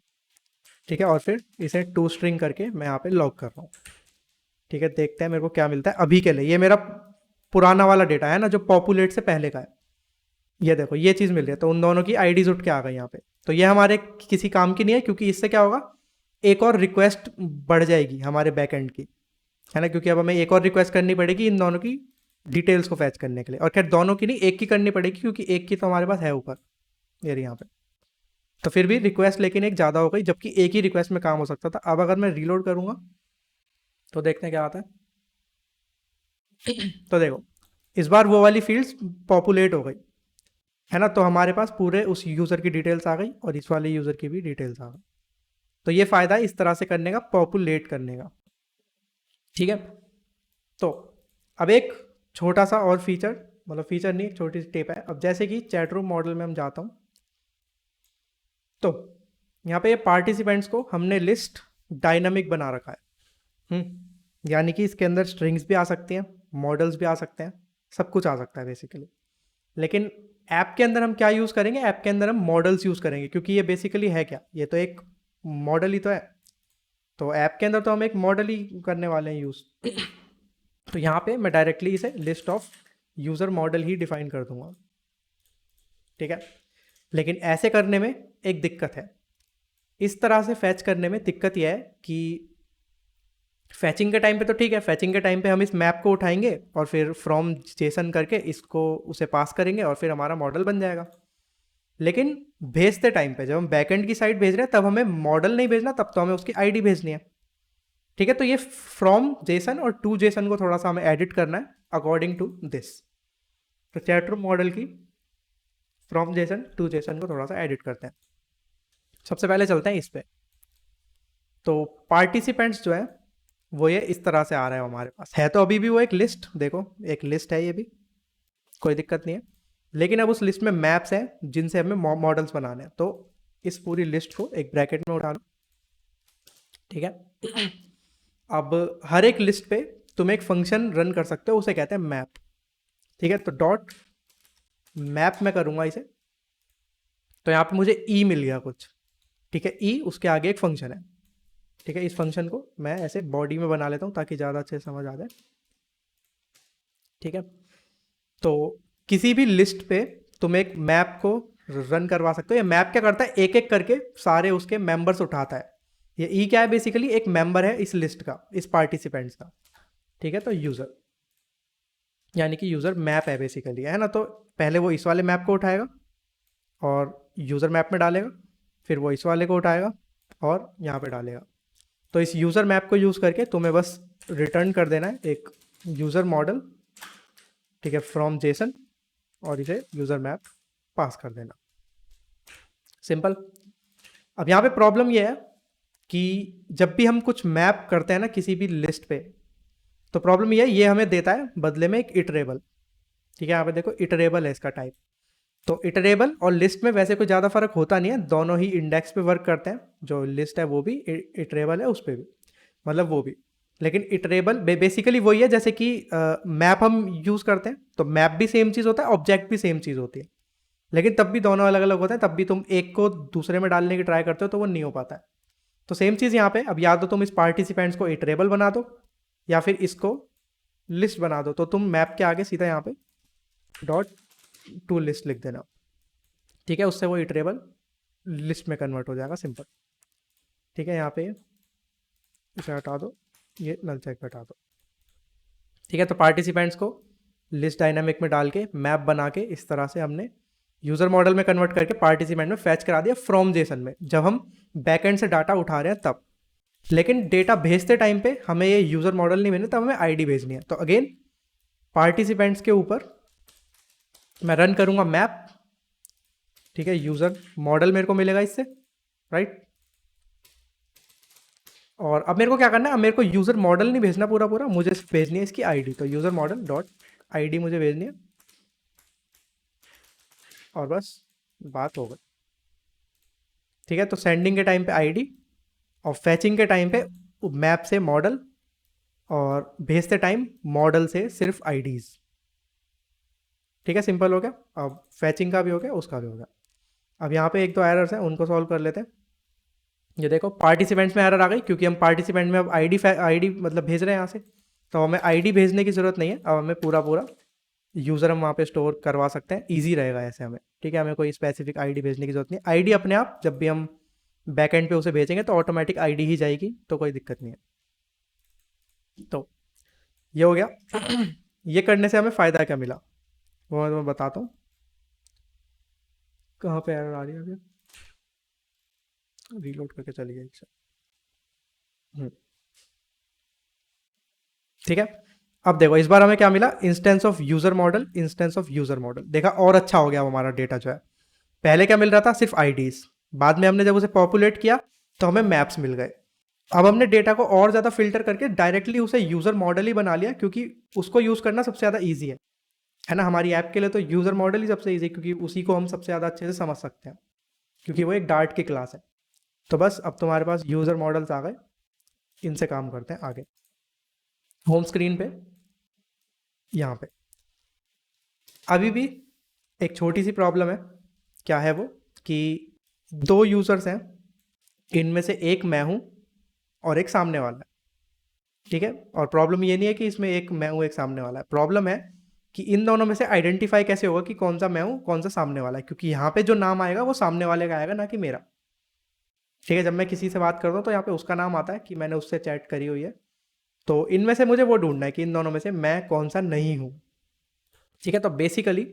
ठीक है, और फिर इसे टू स्ट्रिंग करके मैं यहाँ पे लॉग कर रहा हूँ। ठीक है, देखते हैं मेरे को क्या मिलता है अभी के लिए। ये मेरा पुराना वाला डेटा है ना, जो पॉपुलेट से पहले का है। ये देखो ये चीज़ मिल रही है, तो उन दोनों की आईडीज उठ के आ गई यहाँ पे। तो ये हमारे किसी काम की नहीं है, क्योंकि इससे क्या होगा, एक और रिक्वेस्ट बढ़ जाएगी हमारे बैकएंड की, है ना, क्योंकि अब हमें एक और रिक्वेस्ट करनी पड़ेगी इन दोनों की डिटेल्स को फैच करने के लिए। और खैर दोनों की नहीं, एक की करनी पड़ेगी, क्योंकि एक की तो हमारे पास है ऊपर ये यहाँ पे। तो फिर भी रिक्वेस्ट लेकिन एक ज़्यादा हो गई, जबकि एक ही रिक्वेस्ट में काम हो सकता था। अब अगर मैं रीलोड करूँगा तो देखते हैं क्या आता है। तो देखो इस बार वो वाली फील्ड्स पॉपुलेट हो गई, है ना, तो हमारे पास पूरे उस यूज़र की डिटेल्स आ गई और इस वाले यूज़र की भी डिटेल्स आ गई। तो ये फ़ायदा है इस तरह से करने का, पॉपुलेट करने का। ठीक है, तो अब एक छोटा सा और फीचर, मतलब फीचर नहीं, एक छोटी सी टिप है। अब जैसे कि चैट रूम मॉडल में हम जाता हूँ, तो यहाँ पे ये पार्टिसिपेंट्स को हमने लिस्ट डायनामिक बना रखा है। यानी कि इसके अंदर स्ट्रिंग्स भी आ सकती हैं, मॉडल्स भी आ सकते हैं, सब कुछ आ सकता है बेसिकली। लेकिन ऐप के अंदर हम क्या यूज़ करेंगे, ऐप के अंदर हम मॉडल्स यूज़ करेंगे, क्योंकि ये बेसिकली है क्या, ये तो एक मॉडल ही तो है। तो ऐप के अंदर तो हम एक मॉडल ही करने वाले हैं यूज़। तो यहाँ पे मैं डायरेक्टली इसे list of user model he define कर दूंगा। ठीक है, लेकिन ऐसे करने में एक दिक्कत है। इस तरह से फैच करने में दिक्कत यह है कि फैचिंग के टाइम पे तो ठीक है, फैचिंग के टाइम पे हम इस मैप को उठाएंगे और फिर फ्रॉम जेसन करके इसको उसे पास करेंगे और फिर हमारा मॉडल बन जाएगा। लेकिन भेजते टाइम पे जब हम बैकएंड की साइड भेज रहे हैं तब हमें मॉडल नहीं भेजना, तब तो हमें उसकी आईडी भेजनी है। ठीक है, तो ये फ्रॉम जेसन और टू जेसन को थोड़ा सा हमें एडिट करना है अकॉर्डिंग टू दिस। तो चैट रूम मॉडल की फ्रॉम जेसन टू जेसन को थोड़ा सा एडिट करते हैं। सबसे पहले चलते हैं इस पे। तो पार्टिसिपेंट्स जो है वो ये इस तरह से आ रहा है हमारे पास, है तो अभी भी वो एक लिस्ट, देखो एक लिस्ट है, ये भी कोई दिक्कत नहीं है। लेकिन अब उस लिस्ट में मैप्स हैं जिनसे हमें मॉडल्स बनाने हैं। तो इस पूरी लिस्ट को एक ब्रैकेट में उठा लो, ठीक है। अब हर एक लिस्ट पे तुम एक फंक्शन रन कर सकते हो, उसे कहते हैं मैप, ठीक है। तो डॉट मैप में करूंगा इसे, तो यहाँ पे मुझे ई मिल गया कुछ, ठीक है। ई उसके आगे एक फंक्शन है, ठीक है। इस फंक्शन को मैं ऐसे बॉडी में बना लेता हूँ ताकि ज़्यादा अच्छे से समझ आ जाए, ठीक है। तो किसी भी लिस्ट पे तुम एक मैप को रन करवा सकते हो। ये मैप क्या करता है, एक एक करके सारे उसके मेंबर्स उठाता है। ये ई क्या है, बेसिकली एक मेंबर है इस लिस्ट का, इस पार्टिसिपेंट्स का, ठीक है। तो यूज़र यानी कि यूज़र मैप है बेसिकली, है ना। तो पहले वो इस वाले मैप को उठाएगा और यूज़र मैप में डालेगा, फिर वो इस वाले को उठाएगा और यहाँ पे डालेगा। तो इस यूज़र मैप को यूज़ करके तुम्हें बस रिटर्न कर देना है एक यूज़र मॉडल, ठीक है, फ्रॉम जेसन, और इसे यूज़र मैप पास कर देना, सिंपल। अब यहाँ पे प्रॉब्लम ये है कि जब भी हम कुछ मैप करते हैं ना किसी भी लिस्ट पे, तो प्रॉब्लम ये है, ये हमें देता है बदले में एक इटरेबल, ठीक है। यहाँ पे देखो इटरेबल है इसका टाइप। तो इटरेबल और लिस्ट में वैसे कोई ज़्यादा फर्क होता नहीं है, दोनों ही इंडेक्स पे वर्क करते हैं। जो लिस्ट है वो भी इटरेबल है, उस पर भी, मतलब वो भी। लेकिन इटरेबल बेसिकली वही है जैसे कि मैप हम यूज़ करते हैं, तो मैप भी सेम चीज़ होता है, ऑब्जेक्ट भी सेम चीज़ होती है, लेकिन तब भी दोनों अलग अलग होते हैं। तब भी तुम एक को दूसरे में डालने की ट्राई करते हो तो वो नहीं हो पाता है। तो सेम चीज़ यहाँ पे, अब या तो तुम इस पार्टिसिपेंट्स को इटरेबल बना दो या फिर इसको लिस्ट बना दो। तो तुम मैप के आगे सीधा यहाँ पे डॉट टू लिस्ट लिख देना, ठीक है। उससे वो इटरेबल लिस्ट में कन्वर्ट हो जाएगा, सिंपल, ठीक है। यहाँ पे इसे हटा दो, ये नल चेक हटा दो, ठीक है। तो पार्टिसिपेंट्स को लिस्ट डायनामिक में डाल के मैप बना के इस तरह से हमने यूज़र मॉडल में कन्वर्ट करके पार्टिसिपेंट में फैच करा दिया फ्रॉम जेसन में, जब हम बैकएंड से डाटा उठा रहे हैं तब। लेकिन डेटा भेजते टाइम पे हमें ये यूज़र मॉडल नहीं भेजना, तब हमें आईडी भेजनी है। तो अगेन पार्टिसिपेंट्स के ऊपर मैं रन करूंगा मैप, ठीक है। यूज़र मॉडल मेरे को मिलेगा इससे, राइट। और अब मेरे को क्या करना है, अब मेरे को यूज़र मॉडल नहीं भेजना पूरा पूरा, मुझे भेजनी है इसकी आईडी। तो यूज़र मॉडल डॉट आईडी मुझे भेजनी है, और बस बात हो गई, ठीक है। तो सेंडिंग के टाइम पे आईडी और फैचिंग के टाइम पे मैप से मॉडल, और भेजते टाइम मॉडल से सिर्फ आईडीज़, ठीक है। सिंपल हो गया। अब फैचिंग का भी हो गया, उसका भी हो गया। अब यहाँ पे एक दो एरर्स हैं, उनको सॉल्व कर लेते हैं। ये देखो पार्टिसिपेंट्स में एरर आ गई, क्योंकि हम पार्टिसिपेंट में अब आईडी मतलब भेज रहे हैं यहाँ से, तो हमें आईडी भेजने की ज़रूरत नहीं है। अब हमें पूरा पूरा यूज़र हम वहाँ पे स्टोर करवा सकते हैं, ईजी रहेगा ऐसे हमें, ठीक है। हमें कोई स्पेसिफिक आईडी भेजने की ज़रूरत नहीं है। आईडी अपने आप जब भी हम बैकएंड पे उसे भेजेंगे तो ऑटोमेटिक आईडी ही जाएगी, तो कोई दिक्कत नहीं है। तो ये हो गया। ये करने से हमें फ़ायदा क्या मिला वो मैं तुम्हें बताता हूँ। कहाँ पे एरर आ रही है अभी, रीलोड करके चलिए एक सेकंड, ठीक है। अब देखो इस बार हमें क्या मिला, instance of user model, instance of user model. देखा, और अच्छा हो गया हमारा डेटा जो है। पहले क्या मिल रहा था, सिर्फ आईडीज, बाद में हमने जब उसे पॉपुलेट किया तो हमें मैप्स मिल गए। अब हमने डेटा को और ज़्यादा फिल्टर करके डायरेक्टली उसे यूज़र मॉडल ही बना लिया, क्योंकि उसको यूज़ करना सबसे ज़्यादा ईजी है ना। हमारी ऐप के लिए तो यूज़र मॉडल ही सबसे ईजी है, क्योंकि उसी को हम सबसे ज़्यादा अच्छे से समझ सकते हैं, क्योंकि वो एक डार्ट की क्लास है। तो बस अब तुम्हारे पास यूज़र मॉडल्स आ गए, इनसे काम करते हैं आगे। होम स्क्रीन पे यहाँ पे अभी भी एक छोटी सी प्रॉब्लम है। क्या है वो, कि दो यूज़र्स हैं, इनमें से एक मैं हूँ और एक सामने वाला है, ठीक है। और प्रॉब्लम ये नहीं है कि इसमें एक मैं हूँ एक सामने वाला है, प्रॉब्लम है कि इन दोनों में से आइडेंटिफाई कैसे होगा कि कौन सा मैं हूँ कौन सा सामने वाला है, क्योंकि यहाँ पे जो नाम आएगा वो सामने वाले का आएगा, ना कि मेरा। ठीक है, जब मैं किसी से बात करता हूँ तो यहाँ पे उसका नाम आता है कि मैंने उससे चैट करी हुई है। तो इनमें से मुझे वो ढूंढना है कि इन दोनों में से मैं कौन सा नहीं हूँ। ठीक है, तो बेसिकली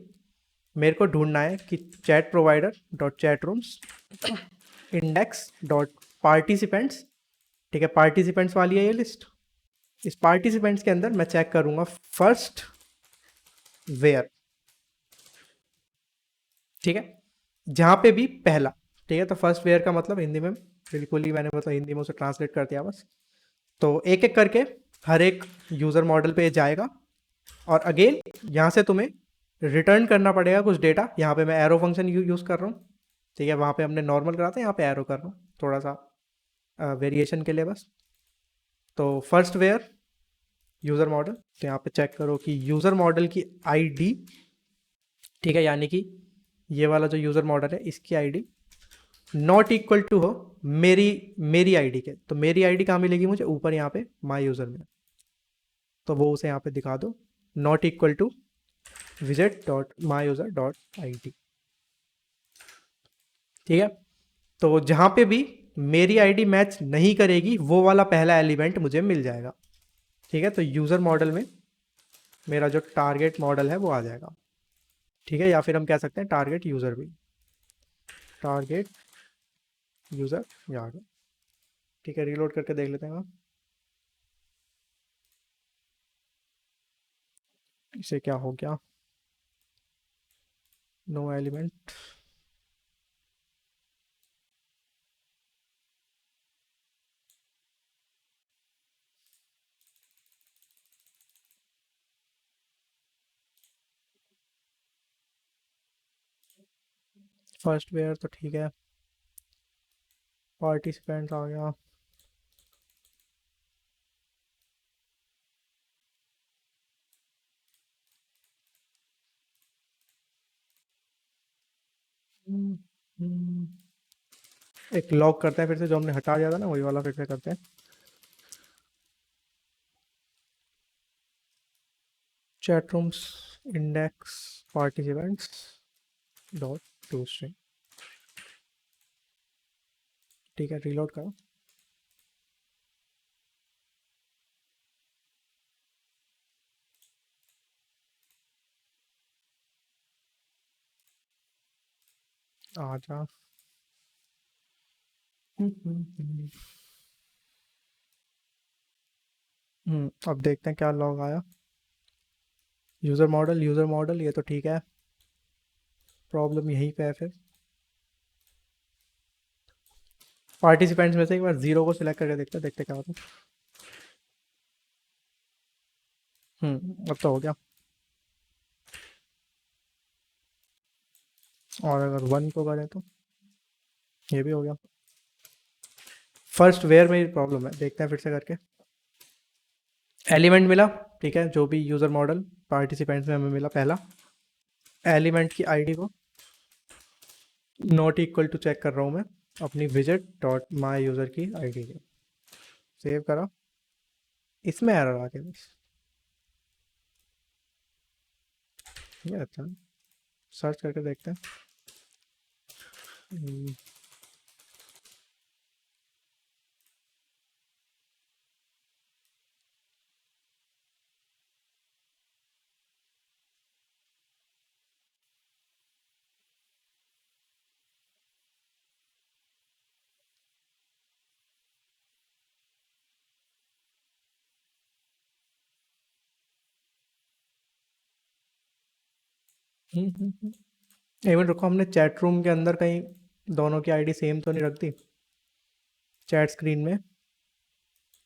मेरे को ढूंढना है कि chat provider dot chat rooms index dot participants. ठीक है, पार्टिसिपेंट्स वाली है ये लिस्ट। इस पार्टिसिपेंट्स के अंदर मैं चेक करूंगा फर्स्ट वेयर। ठीक है, जहाँ पे भी पहला। ठीक है, तो फर्स्ट वेयर का मतलब हिंदी में बिल्कुल ही मैंने मतलब हिंदी में उसे ट्रांसलेट कर दिया बस। तो एक एक करके हर एक यूज़र मॉडल पे जाएगा और अगेन यहाँ से तुम्हें रिटर्न करना पड़ेगा कुछ डेटा। यहाँ पे मैं एरो फंक्शन यूज़ कर रहा हूँ। ठीक है, वहाँ पे हमने नॉर्मल करा था, यहाँ पे एरो कर रहा हूँ थोड़ा सा वेरिएशन के लिए बस। तो फर्स्ट वेयर यूज़र मॉडल, तो यहाँ पे चेक करो कि यूज़र मॉडल की आईडी। ठीक है, यानी कि ये वाला जो यूज़र मॉडल है इसकी आईडी नॉट इक्वल टू हो मेरी मेरी आईडी के। तो मेरी आईडी कहाँ मिलेगी मुझे? ऊपर यहाँ पे माई यूज़र में। तो वो उसे यहाँ पे दिखा दो, not equal to visit dot my user dot I D. ठीक है, तो जहाँ पे भी मेरी आईडी मैच नहीं करेगी वो वाला पहला एलिमेंट मुझे मिल जाएगा। ठीक है, तो यूज़र मॉडल में मेरा जो टारगेट मॉडल है वो आ जाएगा। ठीक है, या फिर हम कह सकते हैं टारगेट यूज़र भी, टारगेट यूज़र ये आ गया। ठीक है, रीलोड करके देख लेते हैं हम इसे क्या हो गया। No element. फर्स्ट वेयर तो ठीक है, पार्टिसिपेंट्स आ गया। हम्म, हम्म, एक लॉग करते हैं फिर से, जो हमने हटा दिया था ना वही वाला फिर से करते हैं। Chat rooms index participants dot to string. ठीक है, रीलोड करो। आ जा। अब देखते हैं क्या लॉग आया। यूज़र मॉडल ये तो ठीक है, प्रॉब्लम यहीं पे है फिर। पार्टिसिपेंट्स में से एक बार जीरो को सिलेक्ट करके देखते क्या होता है। अब तो हो गया। और अगर वन को करें तो ये भी हो गया। फर्स्ट वेयर में प्रॉब्लम है, देखते हैं फिर से करके। एलिमेंट मिला। ठीक है, जो भी यूज़र मॉडल पार्टिसिपेंट्स में हमें मिला पहला एलिमेंट की आईडी को नॉट इक्वल टू चेक कर रहा हूँ मैं अपनी विजिट डॉट माई यूज़र की आईडी के। सेव करा, इसमें एरर आ गया बस। ये अच्छा है। सर्च करके देखते हैं। हम्म, इवन रुको, हमने चैट रूम के अंदर कहीं दोनों की आईडी सेम तो नहीं रख दी? चैट स्क्रीन में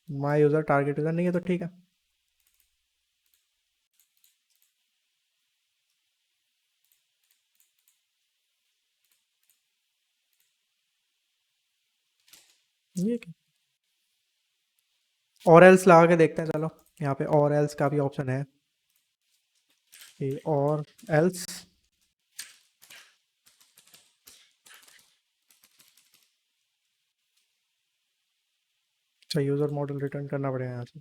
माई यूज़र टारगेट यूज़र नहीं है तो ठीक है। ये क्या, और एल्स लगा के देखते हैं चलो। यहाँ पे और एल्स का भी ऑप्शन है कि और एल्स। अच्छा, यूज़र मॉडल रिटर्न करना पड़ेगा यहाँ से।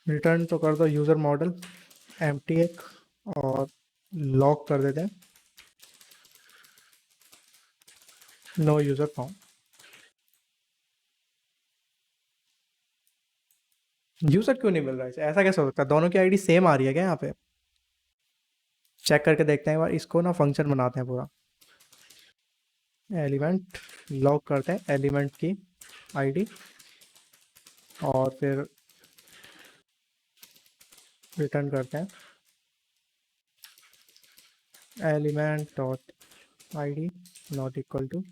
रिटर्न तो कर दो यूज़र मॉडल एम्प्टी एक, और लॉक कर देते हैं। No user found. यूजर क्यों नहीं मिल रहा है? ऐसा कैसे हो सकता है? दोनों की आईडी सेम आ रही है क्या यहाँ पे? चेक करके देखते हैं एक बार इसको ना, फंक्शन बनाते हैं पूरा। एलिमेंट लॉग करते हैं एलिमेंट की आईडी, और फिर रिटर्न करते हैं element dot ID not equal to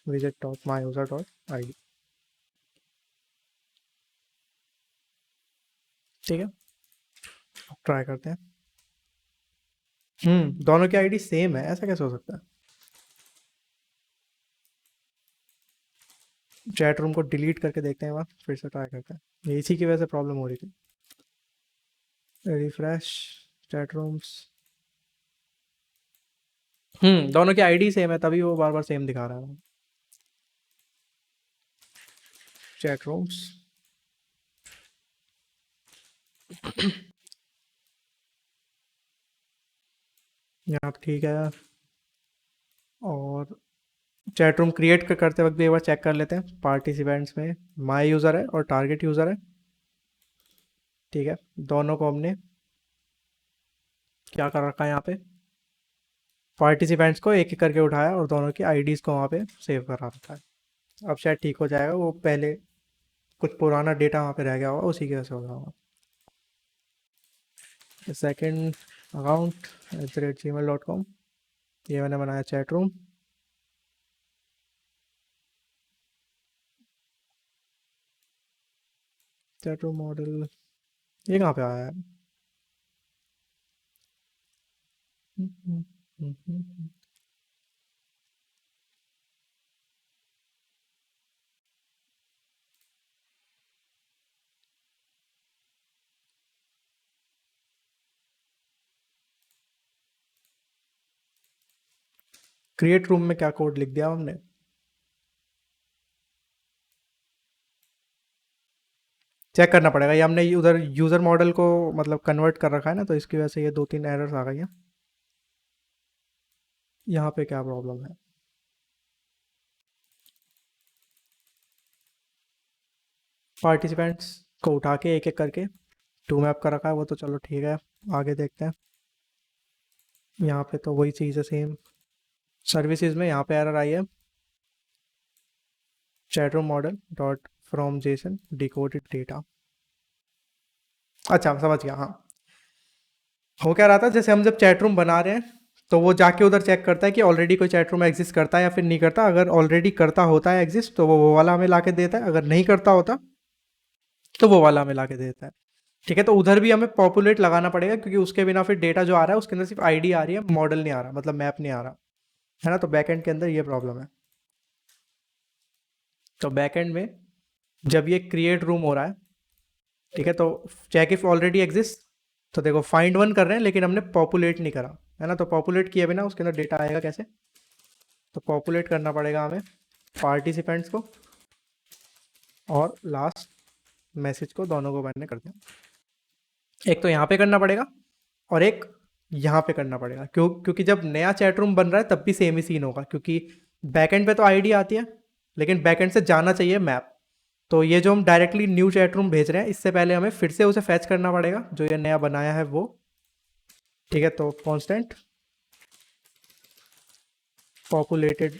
visit dot my user dot ID. ठीक है, ट्राई करते हैं। दोनों की आईडी सेम है, ऐसा कैसे हो सकता है? चैट रूम को डिलीट करके देखते हैं, एक बार फिर से ट्राई करते हैं। ये इसी की वजह से प्रॉब्लम हो रही थी। Refresh chat rooms. दोनों की आईडी सेम है, तभी वो बार बार सेम दिखा रहा है। Chat rooms. यहाँ ठीक है। और चैट रूम क्रिएट करते वक्त भी एक बार चेक कर लेते हैं। पार्टिसिपेंट्स में माई यूज़र है और टारगेट यूज़र है। ठीक है, दोनों को हमने क्या कर रखा है यहाँ पे, पार्टिसिपेंट्स को एक एक करके उठाया और दोनों की आईडीज़ को वहाँ पे सेव करा रखा है। अब शायद ठीक हो जाएगा, वो पहले कुछ पुराना डेटा वहाँ पे रह गया होगा, उसी की वजह से हो रहा होगा। सेकेंड अकाउंट @gmail.com, ये मैंने बनाया chat room. Chat room model ये कहाँ पे आया है? क्रिएट रूम में क्या कोड लिख दिया हमने? चेक करना पड़ेगा, ये हमने उधर यूज़र मॉडल को मतलब कन्वर्ट कर रखा है ना, तो इसकी वजह से ये 2-3 एरर्स आ गई हैं। यहाँ पे क्या प्रॉब्लम है? पार्टिसिपेंट्स को उठा के एक एक करके टू मैप कर रखा है, वो तो चलो ठीक है। आगे देखते हैं। यहाँ पे तो वही चीज़ है सेम। सर्विसेज में यहाँ पे एरर आई है, chat room model dot from Jason decoded data. अच्छा समझ गया, हाँ। हो क्या रहा था, जैसे हम जब चैट रूम बना रहे हैं तो वो जाके उधर चेक करता है कि ऑलरेडी कोई चैट रूम एग्जिस्ट करता है या फिर नहीं करता। अगर ऑलरेडी करता होता है एग्जिस्ट तो वो वाला हमें ला के देता है, अगर नहीं करता होता तो वो वाला हमें ला के देता है। ठीक है, तो उधर भी हमें पॉपुलेट लगाना पड़ेगा, क्योंकि उसके बिना फिर डेटा जो आ रहा है उसके अंदर सिर्फ आईडी आ रही है, मॉडल नहीं आ रहा, मतलब मैप नहीं आ रहा है ना। तो बैकएंड के अंदर ये प्रॉब्लम है। तो बैकएंड में जब ये क्रिएट रूम हो रहा है, ठीक है, तो चेक इफ ऑलरेडी एग्जिस्ट, तो देखो फाइंड वन कर रहे हैं लेकिन हमने पॉपुलेट नहीं करा है ना। तो पॉपुलेट किए बिना उसके अंदर डेटा आएगा कैसे? तो पॉपुलेट करना पड़ेगा हमें पार्टिसिपेंट्स को और लास्ट मैसेज को, दोनों को मैंने कर दिया। एक तो यहाँ पे करना पड़ेगा और एक यहाँ पे करना पड़ेगा। क्योंकि जब नया चैट रूम बन रहा है तब भी सेम ही सीन होगा, क्योंकि बैकएंड पे तो आईडी आती है लेकिन बैकएंड से जाना चाहिए मैप। तो ये जो हम डायरेक्टली न्यू चैट रूम भेज रहे हैं, इससे पहले हमें फिर से उसे फैच करना पड़ेगा जो ये नया बनाया है वो। ठीक है, तो कांस्टेंट पॉपुलेटेड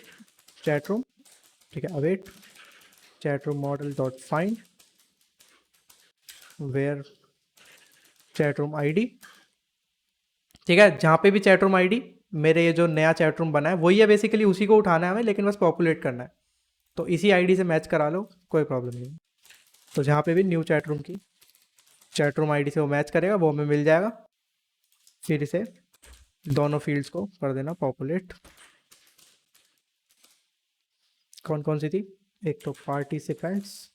चैट रूम, ठीक है, await chat room model dot find where chat room ID. ठीक है, जहाँ पे भी चैट रूम आईडी, मेरे ये जो नया चैट रूम बना है वही है बेसिकली, उसी को उठाना है हमें, लेकिन बस पॉपुलेट करना है। तो इसी आईडी से मैच करा लो, कोई प्रॉब्लम नहीं। तो जहाँ पे भी न्यू चैट रूम की चैट रूम आईडी से वो मैच करेगा, वो हमें मिल जाएगा। फिर इसे दोनों फील्ड्स को कर देना पॉपुलेट। कौन कौन सी थी? एक तो पार्टिसिपेंट्स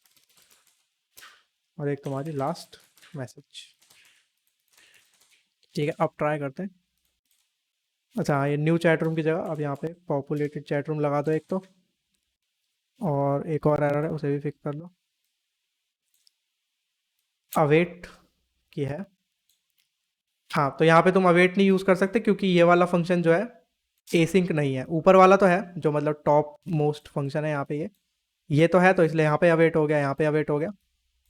और एक तुम्हारी लास्ट मैसेज। ठीक है, अब ट्राई करते हैं। अच्छा हाँ, ये न्यू चैट रूम की जगह अब यहाँ पे पॉपुलेटेड चैट रूम लगा दो एक तो, और एक और एरर है उसे भी फिक्स कर लो। अवेट की है, हाँ, तो यहाँ पे तुम अवेट नहीं यूज़ कर सकते क्योंकि ये वाला फंक्शन जो है एसिंक नहीं है, ऊपर वाला तो है जो मतलब टॉप मोस्ट फंक्शन है यहाँ पे, ये तो है, तो इसलिए यहाँ पे अवेट हो गया, यहाँ पे अवेट हो गया,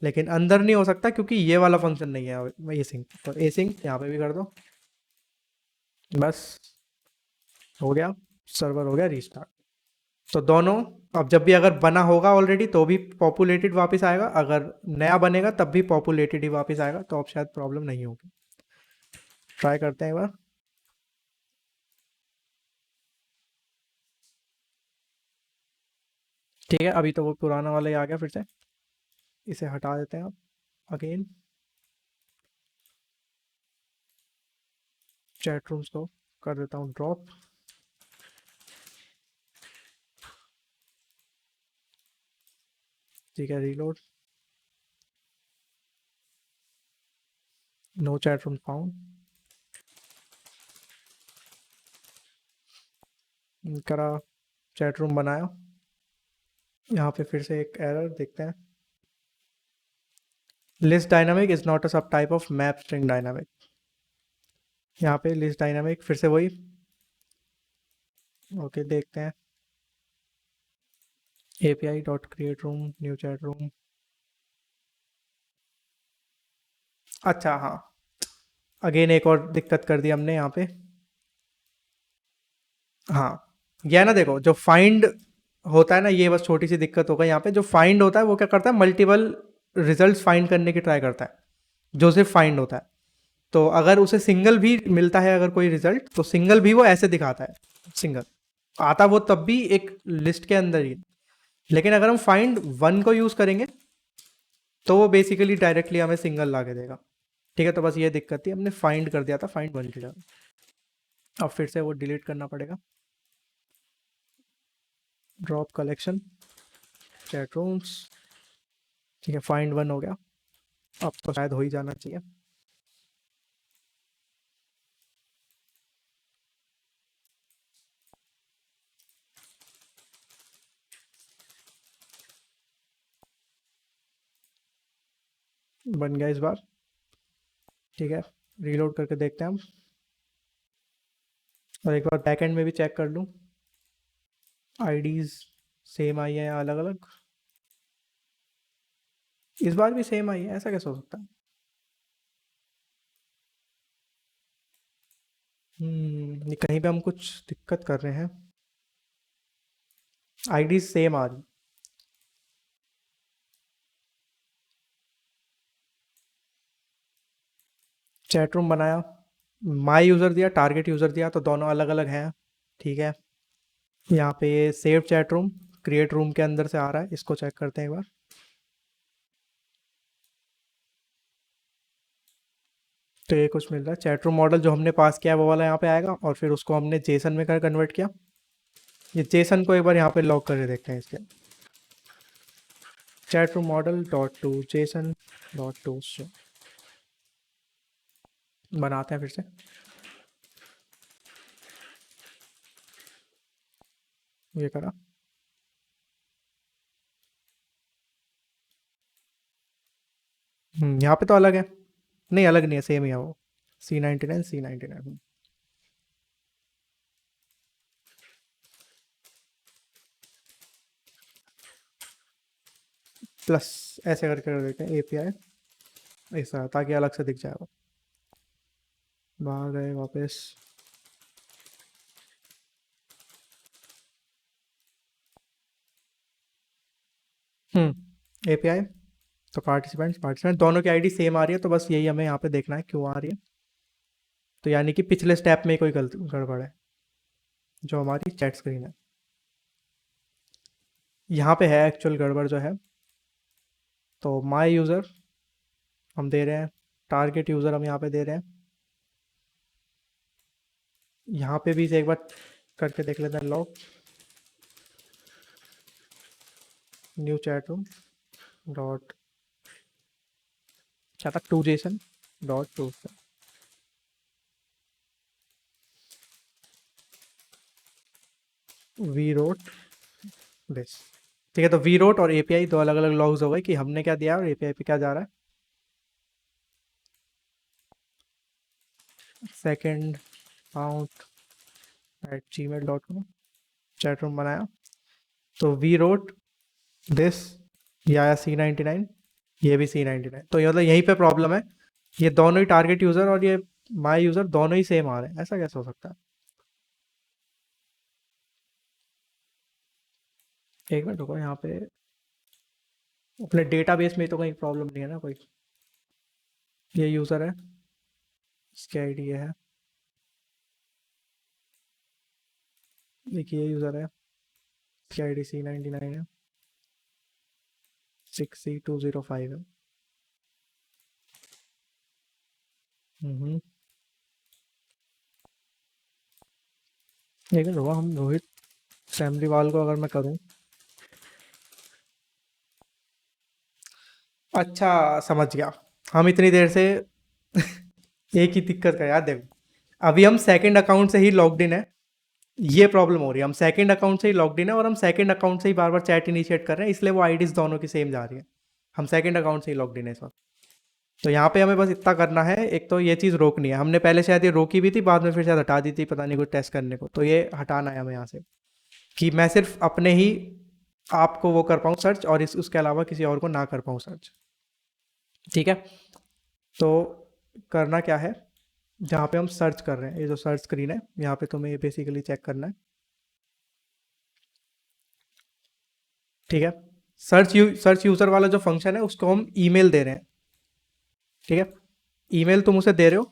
लेकिन अंदर नहीं हो सकता क्योंकि ये वाला फंक्शन नहीं है एसिंक, तो एसिंक यहाँ पे भी कर दो। बस हो गया, सर्वर हो गया रीस्टार्ट। तो दोनों, अब जब भी अगर बना होगा ऑलरेडी तो भी पॉपुलेटेड वापस आएगा, अगर नया बनेगा तब भी पॉपुलेटेड ही वापस आएगा, तो अब शायद प्रॉब्लम नहीं होगी। ट्राई करते हैं एक बार। ठीक है, अभी तो वो पुराना वाला ही आ गया फिर से, इसे हटा देते हैं अब अगेन। चैट रूम्स को कर देता हूँ ड्रॉप। ठीक है, reload. No chat room found. करा, चैट रूम बनाया। यहाँ पे फिर से एक एरर देखते हैं, list dynamic is not a subtype of map string dynamic. यहाँ पे लिस्ट डायनामिक फिर से वही। ओके, देखते हैं। API dot create room new chat room. अच्छा हाँ, अगेन एक और दिक्कत कर दी हमने यहाँ पे। हाँ, ये है ना, देखो जो फाइंड होता है ना, ये बस छोटी सी दिक्कत होगा यहाँ पे। जो फाइंड होता है वो क्या करता है, मल्टीपल रिजल्ट्स फाइंड करने की ट्राई करता है, जो सिर्फ फाइंड होता है। तो अगर उसे सिंगल भी मिलता है अगर कोई रिजल्ट, तो सिंगल भी वो ऐसे दिखाता है, सिंगल आता वो तब भी एक लिस्ट के अंदर ही। लेकिन अगर हम फाइंड वन को यूज करेंगे तो वो बेसिकली डायरेक्टली हमें सिंगल ला के देगा। ठीक है, तो बस ये दिक्कत थी, हमने फाइंड कर दिया था फाइंड वन की जगह। अब फिर से वो डिलीट करना पड़ेगा। Drop collection chat rooms. ठीक है, फाइंड वन हो गया, अब तो शायद हो ही जाना चाहिए। बन गया इस बार। ठीक है, रीलोड करके देखते हैं हम, और एक बार बैकएंड में भी चेक कर लूँ आईडीज सेम आई है या अलग अलग। इस बार भी सेम आई है, ऐसा कैसे हो सकता है? ये कहीं पे हम कुछ दिक्कत कर रहे हैं। आईडी सेम आ रही। चैट रूम बनाया, माई यूज़र दिया, टारगेट यूज़र दिया, तो दोनों अलग अलग हैं। ठीक है, यहाँ पे ये save chat room create room के अंदर से आ रहा है, इसको चेक करते हैं एक बार। तो ये कुछ मिल रहा है, चैट रूम मॉडल जो हमने पास किया है वो वाला यहाँ पे आएगा, और फिर उसको हमने जेसन में कर कन्वर्ट किया। ये जेसन को एक बार यहाँ पे लॉग करके देखते हैं इसके। Chat room model dot to JSON dot to बनाते हैं फिर से। ये करा। यहाँ पे तो अलग है, नहीं अलग नहीं है, सेम ही है वो। C99 प्लस ऐसे करके कर देते हैं API ऐसा, ताकि अलग से दिख जाए वो। बाहर गए वापस। API, तो पार्टिसिपेंट्स पार्टिसिपेंट दोनों की आईडी सेम आ रही है, तो बस यही हमें यहाँ पे देखना है क्यों आ रही है। तो यानी कि पिछले स्टेप में कोई गलती गड़बड़ है, जो हमारी चैट स्क्रीन है यहाँ पे है एक्चुअल गड़बड़ जो है। तो माई यूज़र हम दे रहे हैं, टारगेट यूज़र हम यहाँ पे दे रहे हैं। यहाँ पे भी से एक बार करके देख लेते हैं log new chat room dot क्या था, to JSON dot to we wrote this. ठीक है, तो वी रोट और API दो अलग अलग लॉग्स हो गए कि हमने क्या दिया और API पे क्या जा रहा है। Second count @gmail.com chat room बनाया। तो वी रोट दिस, ये आया C99, ये भी C99। तो ये मतलब यहीं पे प्रॉब्लम है, ये दोनों ही टारगेट यूज़र और ये माई यूज़र दोनों ही सेम आ रहे हैं। ऐसा कैसे हो सकता है? एक मिनट रुको, यहाँ पे अपने डेटाबेस में तो कहीं प्रॉब्लम नहीं है ना कोई? ये यूज़र है, इसकी आईडी ये है, देखिए ये यूज़र है, इसकी आईडी C99 है, 6C205 है। हम्म, लेकिन रुको, हम रोहित सैमरीवाल को अगर मैं करूँ, अच्छा समझ गया। हम इतनी देर से एक ही दिक्कत का यार, देखो अभी हम सेकंड अकाउंट से ही लॉग्ड इन है, ये प्रॉब्लम हो रही है। हम सेकंड अकाउंट से ही लॉग्ड इन है और हम सेकंड अकाउंट से ही बार बार चैट इनिशिएट कर रहे हैं, इसलिए वो आईडीज दोनों की सेम जा रही है। हम सेकंड अकाउंट से ही लॉग्ड इन है इस वक्त। तो यहाँ पे हमें बस इतना करना है, एक तो ये चीज़ रोकनी है। हमने पहले शायद ये रोकी भी थी, बाद में फिर शायद हटा दी थी, पता नहीं कुछ टेस्ट करने को। तो ये हटाना है हमें यहाँ से, कि मैं सिर्फ अपने ही आपको वो कर पाऊँ सर्च, और इस उसके अलावा किसी और को ना कर पाऊँ सर्च। ठीक है, तो करना क्या है, जहाँ पे हम सर्च कर रहे हैं, ये जो सर्च स्क्रीन है, यहाँ पे तुम्हें ये बेसिकली चेक करना है। ठीक है, सर्च यूज़र वाला जो फंक्शन है उसको हम ईमेल दे रहे हैं। ठीक है, ईमेल तुम उसे दे रहे हो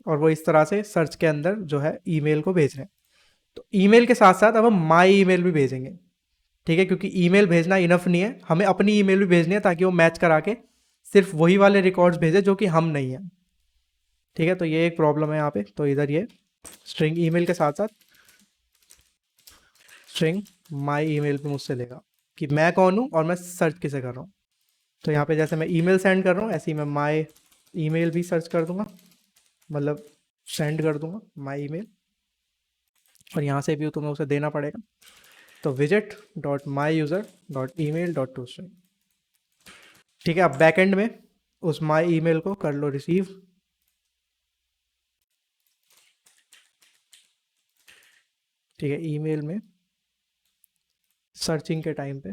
और वो इस तरह से सर्च के अंदर जो है ईमेल को भेज रहे हैं। तो ईमेल के साथ साथ अब हम माई ईमेल भी भेजेंगे। ठीक है, क्योंकि ईमेल भेजना इनफ नहीं है, हमें अपनी ईमेल भी भेजनी है, ताकि वो मैच करा के सिर्फ वही वाले रिकॉर्ड्स भेजे जो कि हम नहीं हैं। ठीक है, तो ये एक प्रॉब्लम है यहाँ पे। तो इधर ये स्ट्रिंग ईमेल के साथ साथ स्ट्रिंग माई ईमेल भी मुझसे लेगा कि मैं कौन हूँ और मैं सर्च किसे कर रहा हूँ। तो यहाँ पे जैसे मैं ईमेल सेंड कर रहा हूँ, ऐसे ही मैं माई ईमेल भी सर्च कर दूंगा, मतलब सेंड कर दूंगा माई ईमेल, और यहाँ से भी तुम्हें उसे देना पड़ेगा। तो visit dot my user dot email dot to string. ठीक है, अब बैकएंड में उस माई ईमेल को कर लो रिसीव। ठीक है, ईमेल में सर्चिंग के टाइम पे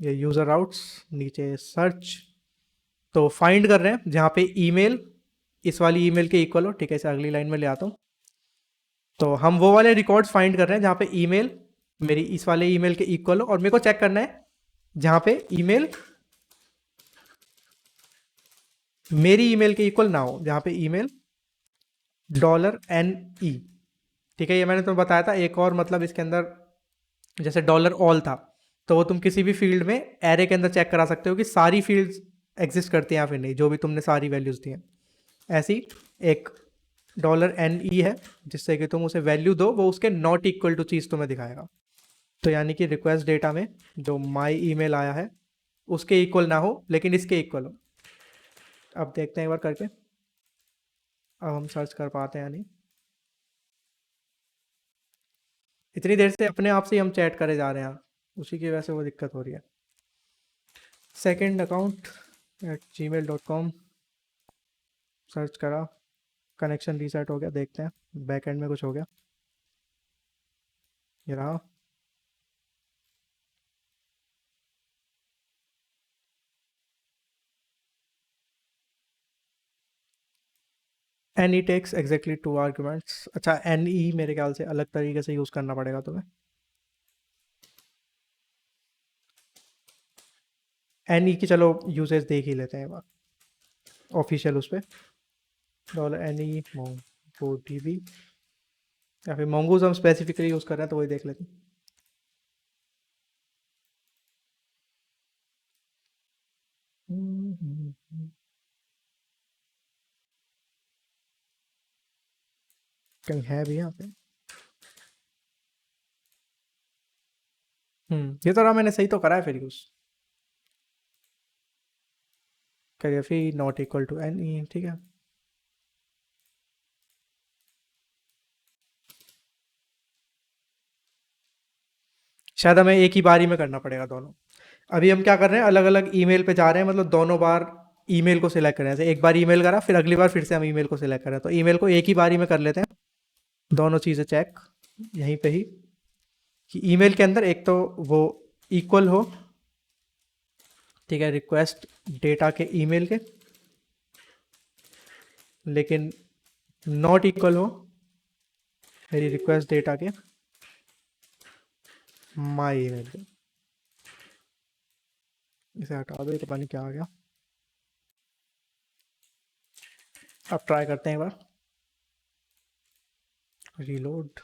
ये यूज़र आउट्स, नीचे सर्च, तो फाइंड कर रहे हैं जहाँ पे ईमेल इस वाली ईमेल के इक्वल हो। ठीक है, इसे अगली लाइन में ले आता हूँ। तो हम वो वाले रिकॉर्ड्स फाइंड कर रहे हैं जहाँ पे ईमेल मेरी इस वाले ईमेल के इक्वल हो, और मेरे को चेक करना है जहाँ पे ईमेल मेरी ईमेल के इक्वल ना हो, जहाँ पे ईमेल $NE। ठीक है, ये मैंने तुम्हें बताया था। एक और मतलब इसके अंदर, जैसे $all था, तो वो तुम किसी भी फील्ड में एरे के अंदर चेक करा सकते हो कि सारी फील्ड्स एग्जिस्ट करती हैं या फिर नहीं, जो भी तुमने सारी वैल्यूज दी हैं। ऐसी एक $NE है, जिससे कि तुम उसे वैल्यू दो, वो उसके नॉट इक्वल टू चीज़ तुम्हें दिखाएगा। तो यानी कि रिक्वेस्ट डेटा में जो माई ईमेल आया है उसके इक्वल ना हो, लेकिन इसके इक्वल हो। अब देखते हैं एक बार करके, अब हम सर्च कर पाते हैं या नहीं। इतनी देर से अपने आप से ही हम चैट करे जा रहे हैं, उसी की वजह से वो दिक्कत हो रही है। सेकंड अकाउंट @gmail.com सर्च करा, कनेक्शन रीसेट हो गया। देखते हैं बैक एंड में कुछ हो गया, ये रहा। NE takes exactly 2 arguments. अच्छा, NE मेरे ख्याल से अलग तरीके से यूज़ करना पड़ेगा तुम्हें। NE की चलो यूसेज देख ही लेते हैं एक बार ऑफिशियल उस पर। $NE MongoDB, या फिर मोंगोज हम स्पेसिफिकली यूज़ कर रहे हैं तो वही देख लेते हैं। कहीं है भी यहाँ पे। ये तो रहा, मैंने सही तो करा है फिर यूज़। कैफी नॉट इक्वल टू NE। ठीक है, शायद हमें एक ही बारी में करना पड़ेगा दोनों। अभी हम क्या कर रहे हैं, अलग अलग ईमेल पे जा रहे हैं, मतलब दोनों बार ईमेल को सिलेक्ट करें। जैसे एक बार ईमेल करा, फिर अगली बार फिर से हम ईमेल को सिलेक्ट करें, तो ईमेल को एक ही बारी में कर लेते हैं, दोनों चीज़ें चेक। यहीं पे ही कि ईमेल के अंदर एक तो वो इक्वल हो, ठीक है, रिक्वेस्ट डेटा के ईमेल के, लेकिन नॉट इक्वल हो मेरी रिक्वेस्ट डेटा के माई ईमेल के। इसे हटा दो, ये पता नहीं क्या आ गया। अब ट्राई करते हैं एक बार, रीलोड।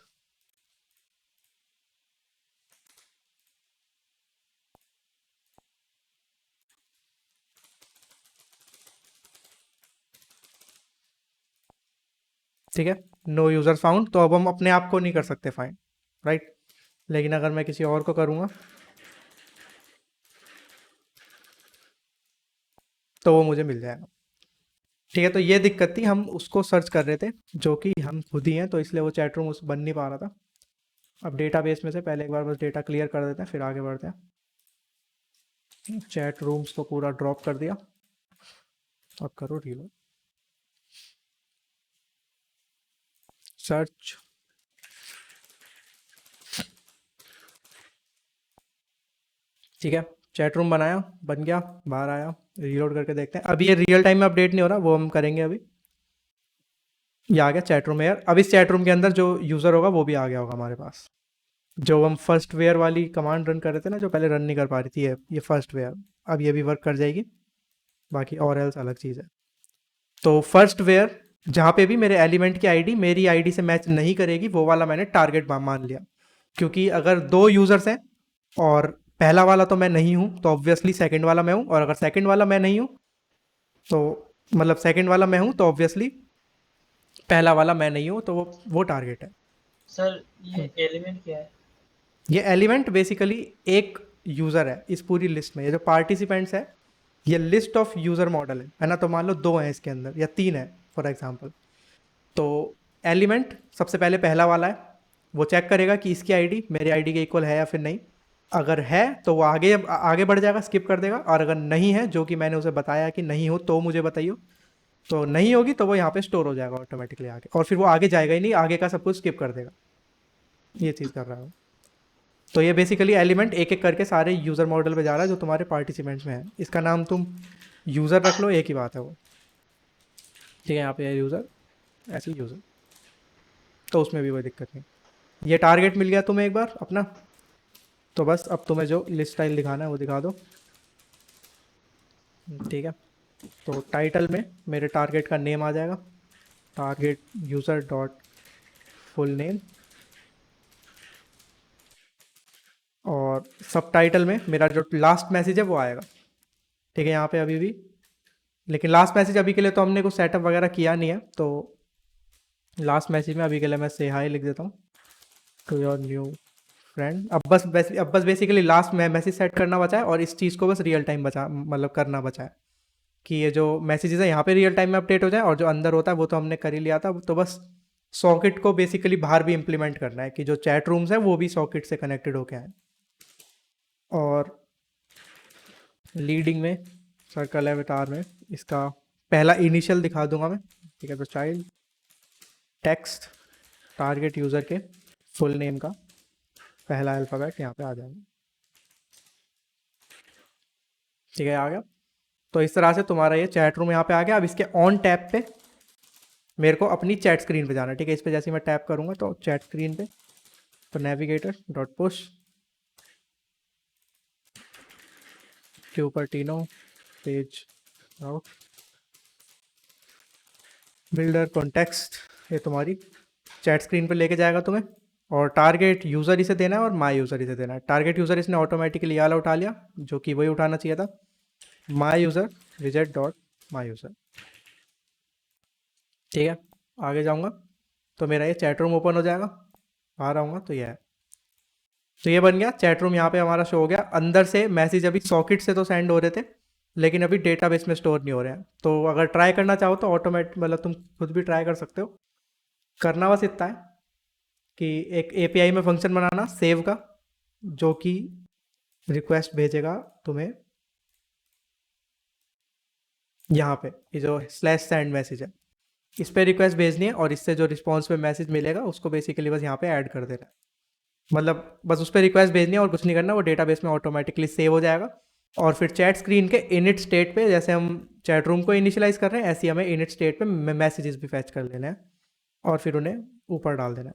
ठीक है, नो यूज़र फाउंड, तो अब हम अपने आप को नहीं कर सकते फाइंड, राइट। लेकिन अगर मैं किसी और को करूँगा तो वो मुझे मिल जाएगा। ठीक है, तो ये दिक्कत थी, हम उसको सर्च कर रहे थे जो कि हम खुद ही हैं, तो इसलिए वो चैट रूम उस बन नहीं पा रहा था। अब डेटाबेस में से पहले एक बार बस डेटा क्लियर कर देते हैं, फिर आगे बढ़ते हैं। चैट रूम्स को पूरा ड्रॉप कर दिया। अब करो रीलोड, सर्च। ठीक है, चैट रूम बनाया, बन गया, बाहर आया, रीलोड करके देखते हैं। अभी ये रियल टाइम में अपडेट नहीं हो रहा, वो हम करेंगे अभी। ये आ गया चैट रूम एयर। अब इस चैट रूम के अंदर जो यूज़र होगा वो भी आ गया होगा हमारे पास। जो हम फर्स्ट वेयर वाली कमांड रन कर रहे थे ना, जो पहले रन नहीं कर पा रही थी, ये फर्स्ट वेयर, अब ये भी वर्क कर जाएगी। बाकी और एल्स अलग चीज़ है। तो फर्स्ट वेयर जहाँ पे भी मेरे एलिमेंट की आईडी मेरी आईडी से मैच नहीं करेगी, वो वाला मैंने टारगेट मान लिया। क्योंकि अगर दो यूज़र्स हैं और पहला वाला तो मैं नहीं हूँ, तो ऑब्वियसली सेकंड वाला मैं हूँ, और अगर सेकंड वाला मैं नहीं हूँ तो मतलब सेकंड वाला मैं हूँ, तो ऑब्वियसली पहला वाला मैं नहीं हूँ, तो वो टारगेट है। सर ये एलिमेंट क्या है? ये एलिमेंट बेसिकली एक यूज़र है इस पूरी लिस्ट में। ये जो पार्टिसिपेंट्स है, ये लिस्ट ऑफ यूज़र मॉडल है ना। तो मान लो दो हैं इसके अंदर या तीन है फॉर एग्जांपल, तो एलिमेंट सबसे पहले पहला वाला है, वो चेक करेगा कि इसकी आईडी मेरे आईडी के इक्वल है या फिर नहीं। अगर है तो वो आगे आगे बढ़ जाएगा, स्किप कर देगा, और अगर नहीं है, जो कि मैंने उसे बताया कि नहीं हो तो मुझे बताइए, तो नहीं होगी तो वो यहाँ पे स्टोर हो जाएगा ऑटोमेटिकली आगे, और फिर वो आगे जाएगा ही नहीं, आगे का सब कुछ स्किप कर देगा। ये चीज़ कर रहा है। तो ये बेसिकली एलिमेंट एक एक करके सारे यूज़र मॉडल पे जा रहा है जो तुम्हारे पार्टिसिपेंट्स में है। इसका नाम तुम यूज़र रख लो, एक ही बात है वो। ठीक है, यहाँ पे है यूज़र, ऐसे यूज़र, तो उसमें भी कोई दिक्कत नहीं। ये टारगेट मिल गया तुम्हें एक बार अपना, तो बस अब तुम्हें जो लिस्ट स्टाइल दिखाना है वो दिखा दो। ठीक है, तो टाइटल में मेरे टारगेट का नेम आ जाएगा, target user dot full name, और सब टाइटल में मेरा जो लास्ट मैसेज है वो आएगा। ठीक है, यहाँ पे अभी भी, लेकिन लास्ट मैसेज अभी के लिए तो हमने कुछ सेटअप वगैरह किया नहीं है, तो लास्ट मैसेज में अभी के लिए मैं से हाई लिख देता हूँ टू योर न्यू फ्रेंड। अब बस बेसिकली लास्ट में मैसेज सेट करना बचा है, और इस चीज़ को बस रियल टाइम बचा, मतलब करना बचा है कि ये जो मैसेजेस है यहाँ पे रियल टाइम में अपडेट हो जाए, और जो अंदर होता है वो तो हमने कर ही लिया था। तो बस सॉकेट को बेसिकली बाहर भी इम्प्लीमेंट करना है कि जो चैट रूम्स है वो भी सॉकेट से कनेक्टेड होके आए। और लीडिंग में सर्कल एवटार में इसका पहला इनिशियल दिखा दूंगा मैं। ठीक है, तो चाइल्ड टेक्स्ट टारगेट यूज़र के फुल नेम का पहला अल्फ़ाबेट यहाँ पे आ जाएगा। ठीक है, आ गया। तो इस तरह से तुम्हारा ये चैट रूम यहाँ पे आ गया। अब इसके ऑन टैप पे मेरे को अपनी चैट स्क्रीन पे जाना है। ठीक है, इस पे जैसे ही मैं टैप करूँगा तो चैट स्क्रीन पे, तो navigator dot push Cupertino page out builder context, ये तुम्हारी चैट स्क्रीन पे लेके जाएगा तुम्हें। और टारगेट यूज़र इसे देना है और माई यूज़र इसे देना है। टारगेट यूज़र इसने ऑटोमेटिकली ये वाला उठा लिया जो कि वही उठाना चाहिए था, माई user reject dot my user. ठीक है, आगे जाऊँगा तो मेरा ये चैट रूम ओपन हो जाएगा, बाहर आऊँगा तो ये है। तो ये बन गया चैट रूम, यहाँ पे हमारा शो हो गया। अंदर से मैसेज अभी सॉकेट से तो सेंड हो रहे थे, लेकिन अभी डेटाबेस में स्टोर नहीं हो रहे हैं। तो अगर ट्राई करना चाहो तो ऑटोमेट मतलब तुम खुद भी ट्राई कर सकते हो। करना बस इतना है कि एक एपीआई में फंक्शन बनाना सेव का, जो कि रिक्वेस्ट भेजेगा तुम्हें यहाँ पे, ये जो स्लैश सेंड मैसेज है इस पर रिक्वेस्ट भेजनी है और इससे जो रिस्पॉन्स पे मैसेज मिलेगा उसको बेसिकली बस यहाँ पे ऐड कर देना है। मतलब बस उस पर रिक्वेस्ट भेजनी है और कुछ नहीं करना, वो डेटाबेस में ऑटोमेटिकली सेव हो जाएगा। और फिर चैट स्क्रीन के इनिट स्टेट पे, जैसे हम चैट रूम को इनिशियलाइज कर रहे हैं, ऐसे ही हमें इनिट स्टेट पे मैसेजेस भी फैच कर लेने हैं और फिर उन्हें ऊपर डाल देना है।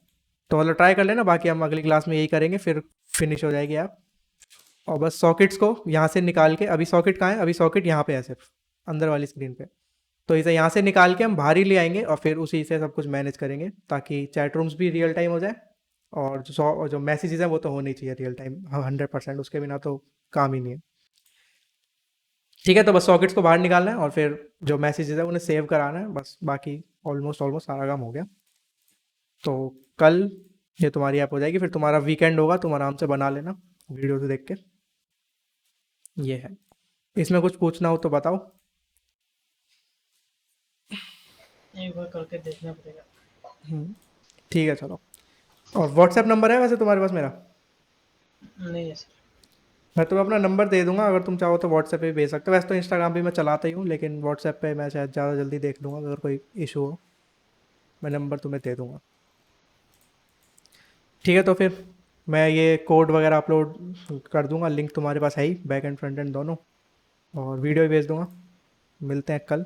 तो मतलब ट्राई कर लेना, बाकी हम अगली क्लास में यही करेंगे, फिर फिनिश हो जाएगी ऐप। और बस सॉकेट्स को यहाँ से निकाल के, अभी सॉकेट कहाँ है, अभी सॉकेट यहाँ पे है सिर्फ अंदर वाली स्क्रीन पे, तो इसे यहाँ से निकाल के हम बाहर ही ले आएंगे और फिर उसी से सब कुछ मैनेज करेंगे, ताकि चैट रूम्स भी रियल टाइम हो जाए और जो मैसेजेस हैं वो तो होने चाहिए रियल टाइम 100%, उसके बिना तो काम ही नहीं है। ठीक है, तो बस सॉकेट्स को बाहर निकालना है और फिर जो मैसेजेस है उन्हें सेव कराना है, बस बाकी ऑलमोस्ट ऑलमोस्ट सारा काम हो गया। तो कल ये तुम्हारी ऐप हो जाएगी, फिर तुम्हारा वीकेंड होगा, तुम आराम से बना लेना वीडियो से देख के। ये है, इसमें कुछ पूछना हो तो बताओ। एक बार करके देखना पड़ेगा। हम्म, ठीक है चलो। और व्हाट्सएप नंबर है वैसे तुम्हारे पास मेरा? नहीं है सर। मैं तुम्हें अपना नंबर दे दूंगा, अगर तुम चाहो तो व्हाट्सएप पे भी भेज सकते हो। वैसे तो इंस्टाग्राम भी मैं चलाता ही हूँ, लेकिन व्हाट्सएप पे मैं शायद ज़्यादा जल्दी देख लूँगा, अगर कोई इशू हो मैं नंबर तुम्हें दे दूंगा। ठीक है, तो फिर मैं ये कोड वगैरह अपलोड कर दूंगा, लिंक तुम्हारे पास है ही, बैक एंड फ्रंट एंड दोनों, और वीडियो भी भेज दूंगा। मिलते हैं कल।